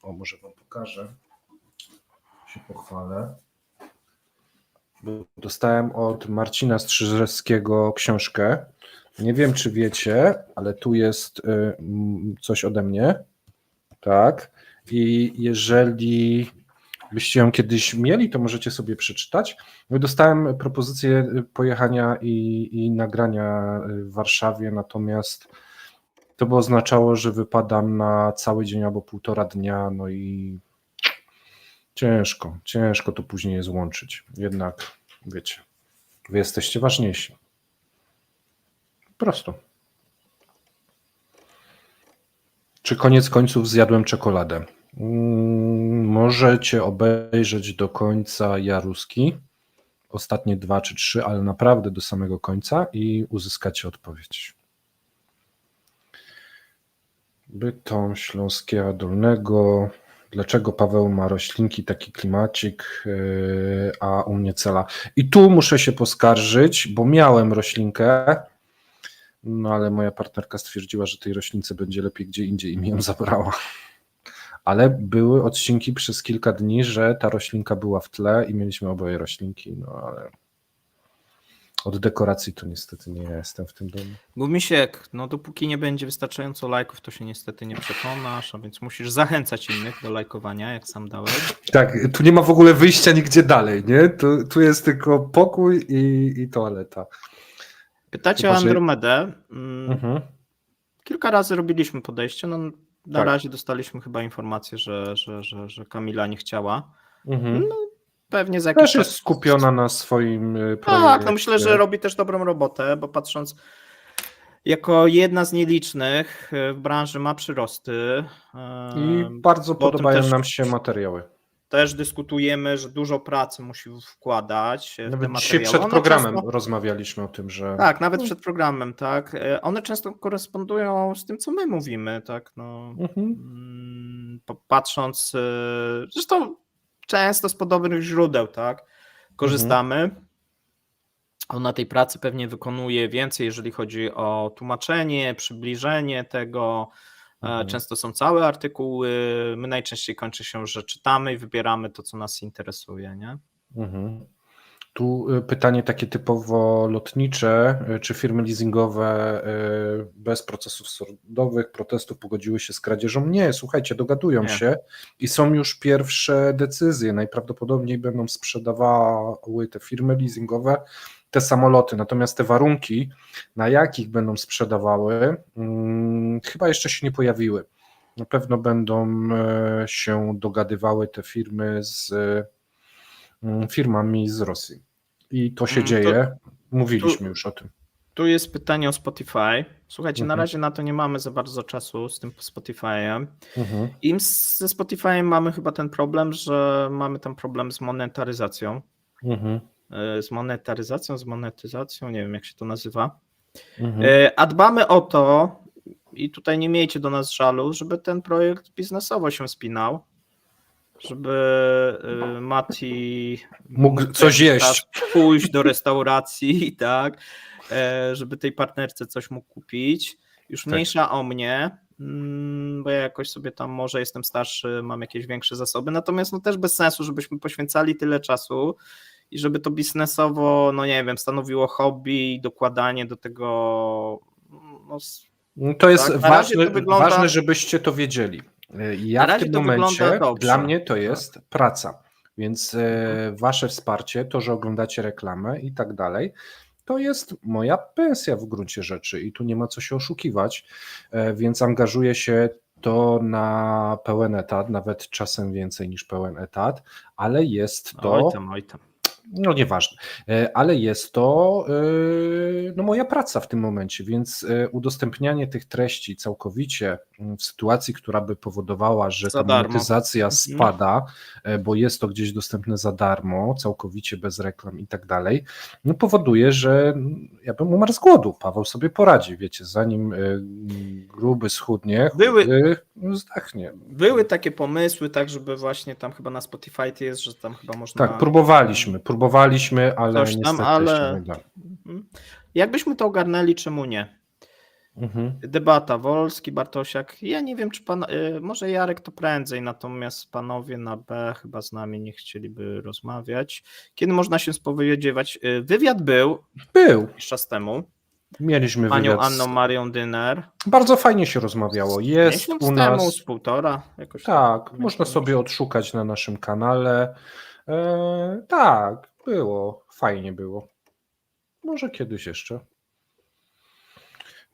Speaker 2: O, może wam pokażę. Się pochwalę. Dostałem od Marcina Strzyżewskiego książkę. Nie wiem, czy wiecie, ale tu jest coś ode mnie. Tak. I jeżeli byście ją kiedyś mieli, to możecie sobie przeczytać. Dostałem propozycję pojechania i nagrania w Warszawie, natomiast to by oznaczało, że wypadam na cały dzień albo półtora dnia, no i ciężko to później złączyć. Jednak, wiecie, wy jesteście ważniejsi. Prosto. Czy koniec końców zjadłem czekoladę? Możecie obejrzeć do końca Jaruski, ostatnie 2 czy 3, ale naprawdę do samego końca i uzyskacie odpowiedź. Bytom Śląskiego Dolnego. Dlaczego Paweł ma roślinki, taki klimacik, a u mnie cela? I tu muszę się poskarżyć, bo miałem roślinkę, no ale moja partnerka stwierdziła, że tej roślince będzie lepiej gdzie indziej i mi ją zabrała. Ale były odcinki przez kilka dni, że ta roślinka była w tle i mieliśmy oboje roślinki, no ale od dekoracji to niestety nie jestem w tym domu.
Speaker 1: Gumisiek, no dopóki nie będzie wystarczająco lajków, to się niestety nie przekonasz, a więc musisz zachęcać innych do lajkowania, jak sam dałeś.
Speaker 2: Tak, tu nie ma w ogóle wyjścia nigdzie dalej, nie? Tu jest tylko pokój i toaleta.
Speaker 1: Pytacie
Speaker 2: Chyba,
Speaker 1: o Andromedę.
Speaker 2: Mhm.
Speaker 1: Kilka razy robiliśmy podejście, no na
Speaker 2: Tak.
Speaker 1: razie dostaliśmy chyba informację, że Kamila nie chciała.
Speaker 2: Mhm.
Speaker 1: No, pewnie za jakiś
Speaker 2: Też
Speaker 1: czas...
Speaker 2: jest skupiona na swoim projekcie.
Speaker 1: Tak, no myślę, że robi też dobrą robotę, bo patrząc, jako jedna z nielicznych w branży ma przyrosty.
Speaker 2: I bardzo
Speaker 1: bo o tym
Speaker 2: podobają
Speaker 1: też-
Speaker 2: nam się materiały.
Speaker 1: Też dyskutujemy, że dużo pracy musi wkładać w te
Speaker 2: Nawet dzisiaj
Speaker 1: materiały.
Speaker 2: przed
Speaker 1: One
Speaker 2: programem
Speaker 1: często,
Speaker 2: rozmawialiśmy o tym, że...
Speaker 1: tak, nawet przed programem, tak. One często korespondują z tym, co my mówimy, tak. No, patrząc, zresztą często z podobnych źródeł, tak, korzystamy. Ona tej pracy pewnie wykonuje więcej, jeżeli chodzi o tłumaczenie, przybliżenie tego. Często są całe artykuły. My najczęściej kończy się, że czytamy i wybieramy to, co nas interesuje, nie?
Speaker 2: Tu pytanie takie typowo lotnicze, czy firmy leasingowe bez procesów sądowych, protestów pogodziły się z kradzieżą? Nie, słuchajcie, dogadują się i są już pierwsze decyzje. Najprawdopodobniej będą sprzedawały te firmy leasingowe te samoloty, natomiast te warunki, na jakich będą sprzedawały, chyba jeszcze się nie pojawiły. Na pewno będą się dogadywały te firmy z firmami z Rosji. I to się dzieje. Mówiliśmy już o tym.
Speaker 1: Tu jest pytanie o Spotify. Słuchajcie, na razie na to nie mamy za bardzo czasu z tym Spotify'em. I ze Spotify'em mamy chyba ten problem, że mamy tam problem z monetaryzacją. Z monetyzacją, nie wiem jak się to nazywa. A dbamy o to, i tutaj nie miejcie do nas żalu, żeby ten projekt biznesowo się spinał, żeby Mati
Speaker 2: mógł coś jeść,
Speaker 1: pójść do restauracji, tak, żeby tej partnerce coś mógł kupić. Już mniejsza o mnie, bo ja jakoś sobie tam może jestem starszy, mam jakieś większe zasoby, natomiast no też bez sensu, żebyśmy poświęcali tyle czasu i żeby to biznesowo, no nie wiem, stanowiło hobby i dokładanie do tego,
Speaker 2: to jest
Speaker 1: tak,
Speaker 2: ważne, żebyście to wiedzieli. Ja w tym momencie, dla mnie to jest praca, więc wasze wsparcie, to, że oglądacie reklamę i tak dalej, to jest moja pensja w gruncie rzeczy i tu nie ma co się oszukiwać, więc angażuję się to na pełen etat, nawet czasem więcej niż pełen etat, ale jest to...
Speaker 1: Oj tam.
Speaker 2: No nieważne, ale jest to no, moja praca w tym momencie, więc udostępnianie tych treści całkowicie w sytuacji, która by powodowała, że ta monetyzacja spada, bo jest to gdzieś dostępne za darmo, całkowicie bez reklam i tak dalej, no powoduje, że ja bym umarł z głodu. Paweł sobie poradzi, wiecie, zanim gruby schudnie, zdachnie.
Speaker 1: Były takie pomysły, tak, żeby właśnie tam chyba na Spotify jest, że tam chyba można...
Speaker 2: Tak, próbowaliśmy, ale niestety jeszcze nie da.
Speaker 1: Jakbyśmy to ogarnęli, czemu nie? Debata, Wolski, Bartosiak, ja nie wiem, czy pan, może Jarek to prędzej, natomiast panowie na B chyba z nami nie chcieliby rozmawiać. Kiedy można się spowiedzieć? Wywiad był jakiś czas temu.
Speaker 2: Mieliśmy
Speaker 1: panią
Speaker 2: wywiad
Speaker 1: Anną Marią Dyner.
Speaker 2: Bardzo fajnie się rozmawiało. Jest u nas...
Speaker 1: z półtora. Jakoś
Speaker 2: tak, można sobie odszukać na naszym kanale. Tak, było, fajnie było. Może kiedyś jeszcze.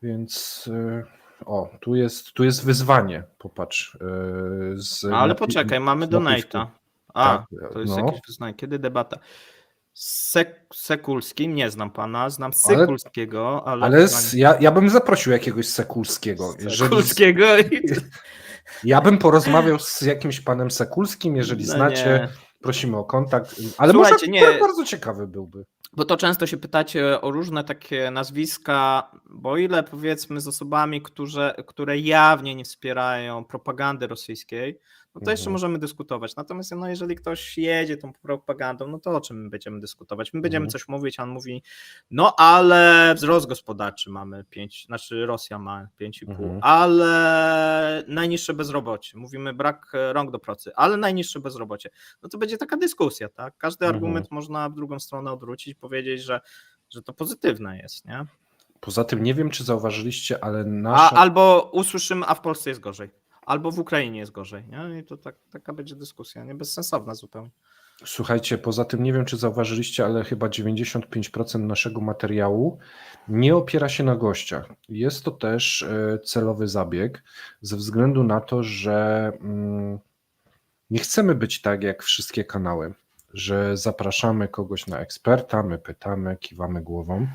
Speaker 2: Więc tu jest wyzwanie, popatrz.
Speaker 1: Ale poczekaj, mamy donate'a.
Speaker 2: Tak,
Speaker 1: to jest jakieś wyzwanie. Kiedy debata? Sekulskim, nie znam pana, znam Sykulskiego,
Speaker 2: ale ja bym zaprosił jakiegoś Sekulskiego. Ja bym porozmawiał z jakimś panem Sekulskim, jeżeli znacie, prosimy o kontakt, ale słuchajcie, może bardzo ciekawy byłby.
Speaker 1: Bo to często się pytacie o różne takie nazwiska, bo o ile powiedzmy z osobami, które jawnie nie wspierają propagandy rosyjskiej, no to jeszcze możemy dyskutować. Natomiast no, jeżeli ktoś jedzie tą propagandą, no to o czym my będziemy dyskutować? My będziemy coś mówić, a on mówi, no ale wzrost gospodarczy mamy 5, znaczy Rosja ma 5,5, ale najniższe bezrobocie. Mówimy brak rąk do pracy, ale najniższe bezrobocie. No to będzie taka dyskusja, tak? Każdy argument można w drugą stronę odwrócić, powiedzieć, że to pozytywne jest, nie?
Speaker 2: Poza tym nie wiem, czy zauważyliście, ale
Speaker 1: albo usłyszymy, a w Polsce jest gorzej. Albo w Ukrainie jest gorzej, nie? I to taka będzie dyskusja, nie? Bezsensowna zupełnie.
Speaker 2: Słuchajcie, poza tym nie wiem, czy zauważyliście, ale chyba 95% naszego materiału nie opiera się na gościach. Jest to też celowy zabieg, ze względu na to, że nie chcemy być tak jak wszystkie kanały, że zapraszamy kogoś na eksperta, my pytamy, kiwamy głową.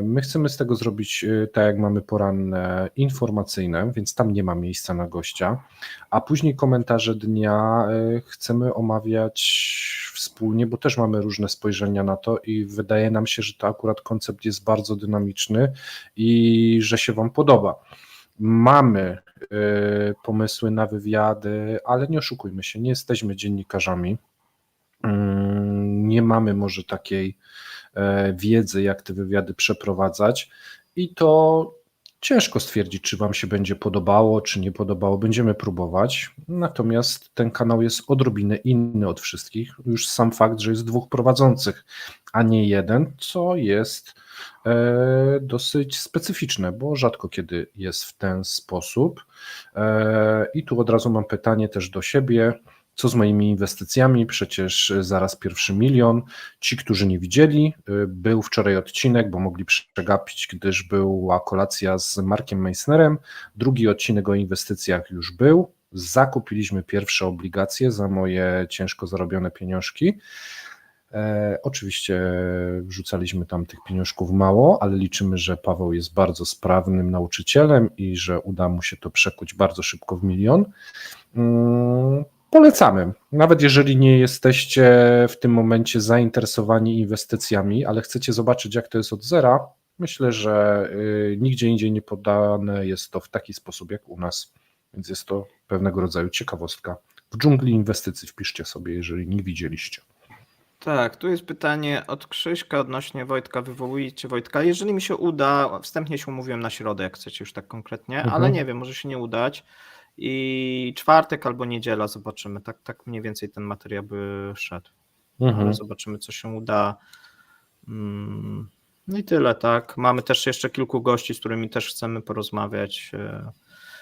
Speaker 2: My chcemy z tego zrobić tak jak mamy poranne informacyjne, więc tam nie ma miejsca na gościa, a później komentarze dnia chcemy omawiać wspólnie, bo też mamy różne spojrzenia na to i wydaje nam się, że to akurat koncept jest bardzo dynamiczny i że się wam podoba. Mamy pomysły na wywiady, ale nie oszukujmy się, nie jesteśmy dziennikarzami. Nie mamy może takiej wiedzy, jak te wywiady przeprowadzać i to ciężko stwierdzić, czy wam się będzie podobało, czy nie podobało. Będziemy próbować, natomiast ten kanał jest odrobinę inny od wszystkich. Już sam fakt, że jest 2 prowadzących, a nie 1, co jest dosyć specyficzne, bo rzadko kiedy jest w ten sposób. I tu od razu mam pytanie też do siebie. Co z moimi inwestycjami? Przecież zaraz 1 milion. Ci, którzy nie widzieli, był wczoraj odcinek, bo mogli przegapić, gdyż była kolacja z Markiem Meissnerem. Drugi odcinek o inwestycjach już był. Zakupiliśmy pierwsze obligacje za moje ciężko zarobione pieniążki. Oczywiście wrzucaliśmy tam tych pieniążków mało, ale liczymy, że Paweł jest bardzo sprawnym nauczycielem i że uda mu się to przekuć bardzo szybko w milion. Polecamy, nawet jeżeli nie jesteście w tym momencie zainteresowani inwestycjami, ale chcecie zobaczyć, jak to jest od zera, myślę, że nigdzie indziej nie podane jest to w taki sposób jak u nas, więc jest to pewnego rodzaju ciekawostka. W dżungli inwestycji wpiszcie sobie, jeżeli nie widzieliście.
Speaker 1: Tak, tu jest pytanie od Krzyśka odnośnie Wojtka. Wywołujcie Wojtka. Jeżeli mi się uda, wstępnie się umówiłem na środę, jak chcecie już tak konkretnie, ale nie wiem, może się nie udać. I czwartek albo niedziela zobaczymy. Tak mniej więcej ten materiał by szedł. Ale zobaczymy, co się uda. No i tyle, tak. Mamy też jeszcze kilku gości, z którymi też chcemy porozmawiać.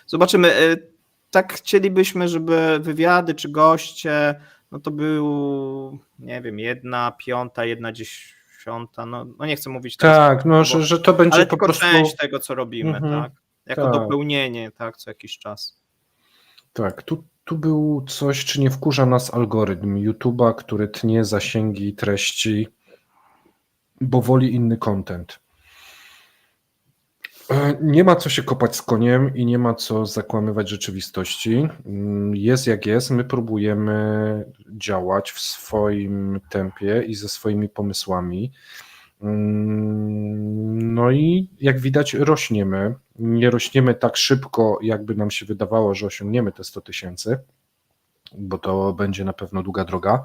Speaker 1: Zobaczymy. Tak chcielibyśmy, żeby wywiady czy goście, no to był, nie wiem, 1/5, 1/10. No nie chcę mówić teraz.
Speaker 2: Tak, no, że to będzie
Speaker 1: ale
Speaker 2: po
Speaker 1: tylko
Speaker 2: prostu
Speaker 1: część tego, co robimy, tak. Jako
Speaker 2: tak.
Speaker 1: dopełnienie, tak, co jakiś czas.
Speaker 2: Tak, tu był coś, czy nie wkurza nas algorytm YouTube'a, który tnie zasięgi treści, bo woli inny content. Nie ma co się kopać z koniem i nie ma co zakłamywać rzeczywistości. Jest jak jest, my próbujemy działać w swoim tempie i ze swoimi pomysłami. No i jak widać rośniemy. Nie rośniemy tak szybko, jakby nam się wydawało, że osiągniemy te 100 000, bo to będzie na pewno długa droga.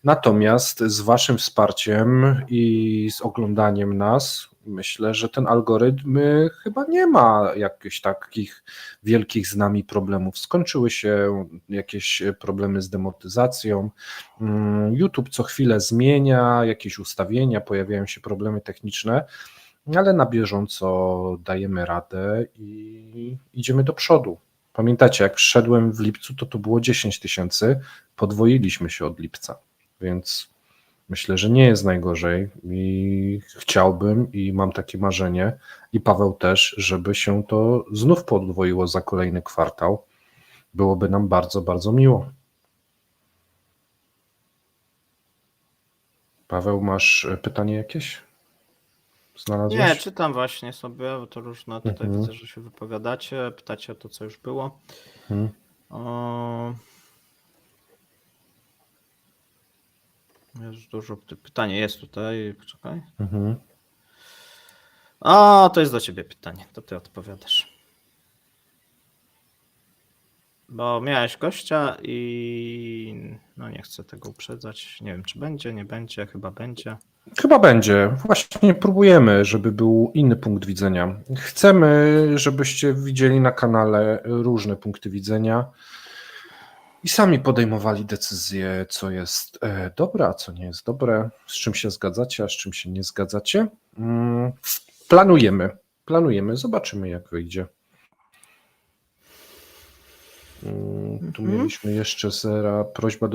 Speaker 2: Natomiast z waszym wsparciem i z oglądaniem nas, myślę, że ten algorytm chyba nie ma jakichś takich wielkich z nami problemów. Skończyły się jakieś problemy z demonetyzacją. YouTube co chwilę zmienia jakieś ustawienia, pojawiają się problemy techniczne, ale na bieżąco dajemy radę i idziemy do przodu. Pamiętacie, jak przyszedłem w lipcu, to było 10 000, podwoiliśmy się od lipca, więc myślę, że nie jest najgorzej i chciałbym i mam takie marzenie i Paweł też, żeby się to znów podwoiło za kolejny kwartał. Byłoby nam bardzo, bardzo miło. Paweł, masz pytanie jakieś? Znalazłeś?
Speaker 1: Nie, czytam właśnie sobie, bo to różne tutaj widzę, że się wypowiadacie, pytacie o to, co już było. Jest dużo pytanie jest tutaj, poczekaj. To jest do ciebie pytanie, to ty odpowiadasz. Bo miałeś gościa i no nie chcę tego uprzedzać. Nie wiem, czy będzie, nie będzie, chyba będzie.
Speaker 2: Chyba będzie. Właśnie próbujemy, żeby był inny punkt widzenia. Chcemy, żebyście widzieli na kanale różne punkty widzenia i sami podejmowali decyzje, co jest dobre, a co nie jest dobre, z czym się zgadzacie, a z czym się nie zgadzacie. Planujemy, zobaczymy, jak wyjdzie. Tu mieliśmy jeszcze prośba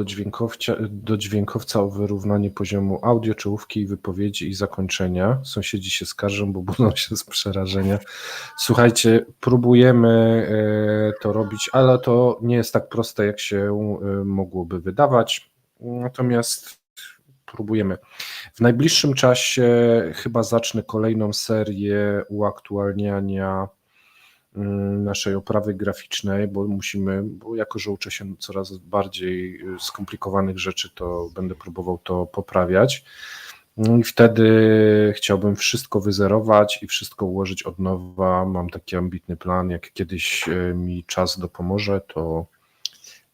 Speaker 2: do dźwiękowca o wyrównanie poziomu audio, czołówki, wypowiedzi i zakończenia. Sąsiedzi się skarżą, bo budzą się z przerażenia. Słuchajcie, próbujemy to robić, ale to nie jest tak proste, jak się mogłoby wydawać. Natomiast próbujemy. W najbliższym czasie chyba zacznę kolejną serię uaktualniania naszej oprawy graficznej, bo jako że uczę się coraz bardziej skomplikowanych rzeczy, to będę próbował to poprawiać. I wtedy chciałbym wszystko wyzerować i wszystko ułożyć od nowa. Mam taki ambitny plan, jak kiedyś mi czas dopomoże, to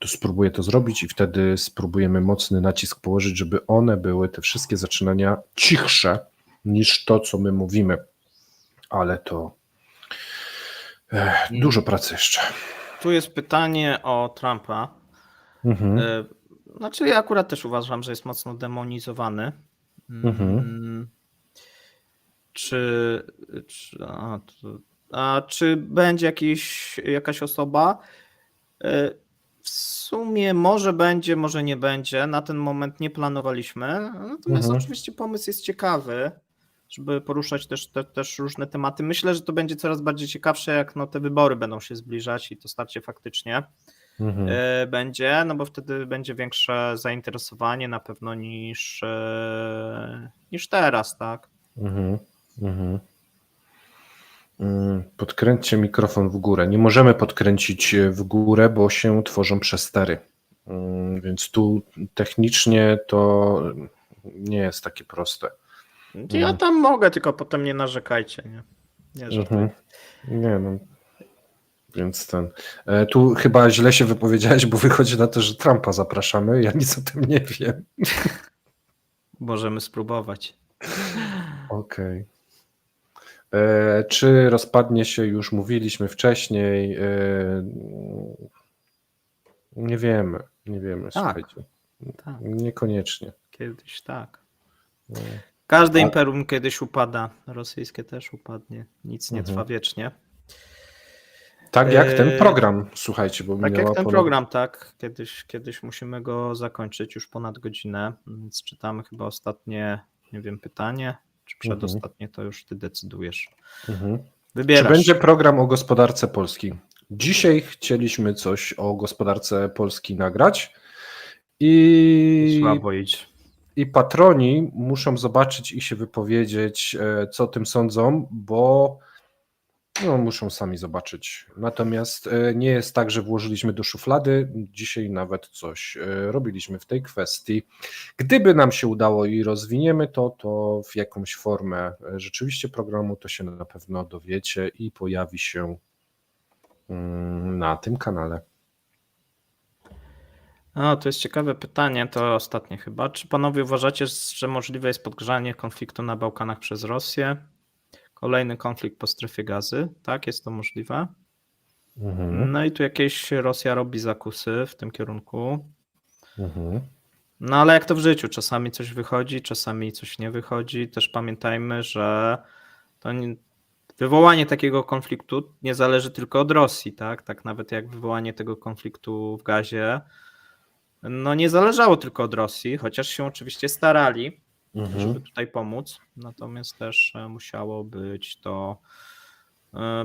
Speaker 2: spróbuję to zrobić i wtedy spróbujemy mocny nacisk położyć, żeby one były, te wszystkie zaczynania, cichsze niż to, co my mówimy. Ale to dużo pracy jeszcze.
Speaker 1: Tu jest pytanie o Trumpa. Znaczy ja akurat też uważam, że jest mocno demonizowany. Czy będzie jakaś osoba? W sumie może będzie, może nie będzie. Na ten moment nie planowaliśmy. Natomiast oczywiście pomysł jest ciekawy, żeby poruszać też różne tematy. Myślę, że to będzie coraz bardziej ciekawsze, jak te wybory będą się zbliżać i to starcie faktycznie będzie, no bo wtedy będzie większe zainteresowanie na pewno niż teraz, tak?
Speaker 2: Podkręćcie mikrofon w górę. Nie możemy podkręcić w górę, bo się tworzą przestery. Więc tu technicznie to nie jest takie proste.
Speaker 1: Ja tam mogę, tylko potem nie narzekajcie, nie?
Speaker 2: Nie, no. Więc tu chyba źle się wypowiedziałeś, bo wychodzi na to, że Trumpa zapraszamy. Ja nic o tym nie wiem.
Speaker 1: Możemy spróbować.
Speaker 2: Okej. Czy rozpadnie się, już mówiliśmy wcześniej, nie wiemy, słuchajcie.
Speaker 1: Tak.
Speaker 2: Niekoniecznie.
Speaker 1: Kiedyś tak.
Speaker 2: No.
Speaker 1: Każde imperium kiedyś upada. Rosyjskie też upadnie. Nic nie trwa wiecznie.
Speaker 2: Tak jak ten program, słuchajcie, bo
Speaker 1: Tak
Speaker 2: minęła
Speaker 1: jak ten program, tak. Kiedyś musimy go zakończyć już ponad godzinę, więc czytamy chyba ostatnie, nie wiem, pytanie, czy przedostatnie, to już ty decydujesz. Wybierasz.
Speaker 2: Czy będzie program o gospodarce Polski? Dzisiaj chcieliśmy coś o gospodarce Polski nagrać
Speaker 1: Słabo idź.
Speaker 2: i patroni muszą zobaczyć i się wypowiedzieć, co o tym sądzą, bo muszą sami zobaczyć. Natomiast nie jest tak, że włożyliśmy do szuflady. Dzisiaj nawet coś robiliśmy w tej kwestii. Gdyby nam się udało i rozwiniemy to w jakąś formę rzeczywiście programu, to się na pewno dowiecie i pojawi się na tym kanale.
Speaker 1: To jest ciekawe pytanie, to ostatnie chyba. Czy panowie uważacie, że możliwe jest podgrzanie konfliktu na Bałkanach przez Rosję? Kolejny konflikt po strefie gazy, tak, jest to możliwe. No i tu jakieś Rosja robi zakusy w tym kierunku. No ale jak to w życiu, czasami coś wychodzi, czasami coś nie wychodzi. Też pamiętajmy, że to wywołanie takiego konfliktu nie zależy tylko od Rosji, tak? Tak nawet jak wywołanie tego konfliktu w gazie, no nie zależało tylko od Rosji, chociaż się oczywiście starali, żeby tutaj pomóc, natomiast też musiało być to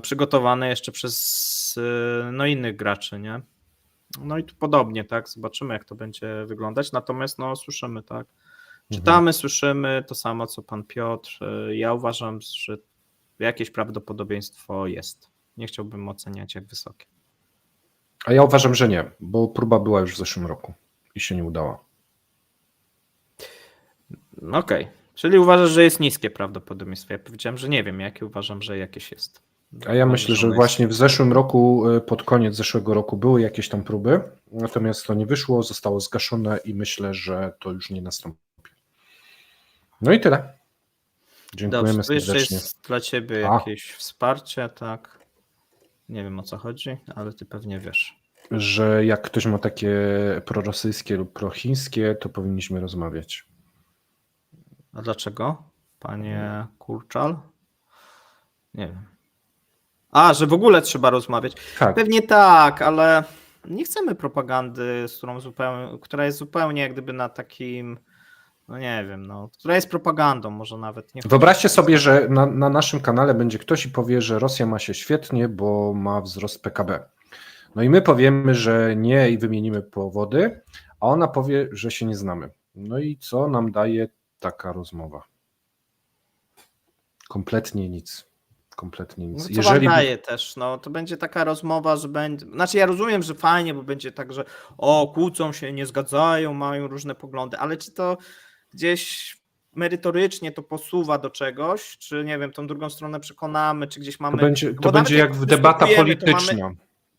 Speaker 1: przygotowane jeszcze przez innych graczy, nie? No i tu podobnie, tak, zobaczymy jak to będzie wyglądać, natomiast słyszymy, tak, czytamy, słyszymy to samo co pan Piotr, ja uważam, że jakieś prawdopodobieństwo jest, nie chciałbym oceniać jak wysokie.
Speaker 2: A ja uważam, że nie, bo próba była już w zeszłym roku i się nie udała.
Speaker 1: Okej. Czyli uważasz, że jest niskie prawdopodobieństwo. Ja powiedziałem, że nie wiem, jakie uważam, że jakieś jest.
Speaker 2: A ja myślę, że właśnie w zeszłym roku, pod koniec zeszłego roku były jakieś tam próby, natomiast to nie wyszło, zostało zgaszone i myślę, że to już nie nastąpi. No i tyle. Dziękujemy serdecznie.
Speaker 1: Jeszcze jest dla ciebie jakieś wsparcie, tak? Nie wiem o co chodzi, ale ty pewnie wiesz.
Speaker 2: Że jak ktoś ma takie prorosyjskie lub prochińskie, to powinniśmy rozmawiać.
Speaker 1: A dlaczego, panie Kurczal? Nie wiem. Że w ogóle trzeba rozmawiać.
Speaker 2: Tak.
Speaker 1: Pewnie tak, ale nie chcemy propagandy, która jest zupełnie jak gdyby na takim, nie wiem, która jest propagandą, może nawet nie.
Speaker 2: Wyobraźcie sobie, że na naszym kanale będzie ktoś i powie, że Rosja ma się świetnie, bo ma wzrost PKB. No i my powiemy, że nie i wymienimy powody, a ona powie, że się nie znamy. No i co nam daje taka rozmowa? Kompletnie nic. Kompletnie nic.
Speaker 1: Co wam daje też, to będzie taka rozmowa, że będzie, znaczy ja rozumiem, że fajnie, bo będzie tak, że kłócą się, nie zgadzają, mają różne poglądy, ale czy to gdzieś merytorycznie to posuwa do czegoś, czy nie wiem, tą drugą stronę przekonamy, czy gdzieś mamy...
Speaker 2: To będzie jak debata polityczna.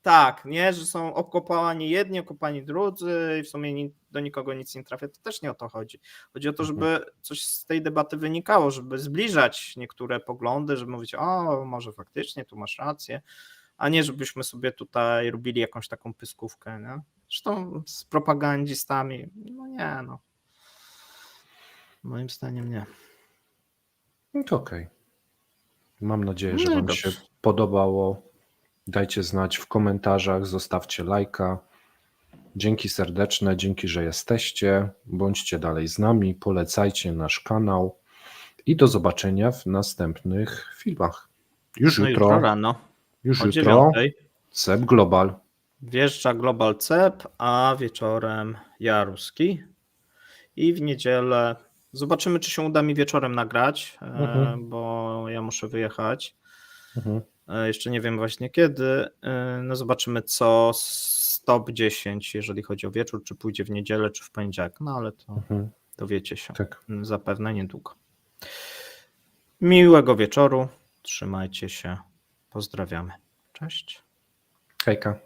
Speaker 1: Tak, nie, że są okopani jedni, okopani drudzy i w sumie do nikogo nic nie trafia, to też nie o to chodzi. Chodzi o to, żeby coś z tej debaty wynikało, żeby zbliżać niektóre poglądy, żeby mówić, może faktycznie tu masz rację, a nie żebyśmy sobie tutaj robili jakąś taką pyskówkę, nie? Zresztą z propagandzistami, moim zdaniem nie.
Speaker 2: No to okej. Mam nadzieję, że wam się podobało. Dajcie znać w komentarzach, zostawcie lajka. Dzięki serdeczne, dzięki, że jesteście. Bądźcie dalej z nami, polecajcie nasz kanał i do zobaczenia w następnych filmach. Już jutro
Speaker 1: rano.
Speaker 2: Już jutro CEP Global.
Speaker 1: Wjeżdża Global CEP, a wieczorem Jaruski. I w niedzielę zobaczymy, czy się uda mi wieczorem nagrać, bo ja muszę wyjechać. Jeszcze nie wiem właśnie kiedy. Zobaczymy, co z top 10, jeżeli chodzi o wieczór, czy pójdzie w niedzielę, czy w poniedziałek. Ale to dowiecie się zapewne niedługo. Miłego wieczoru. Trzymajcie się. Pozdrawiamy. Cześć.
Speaker 2: Hejka.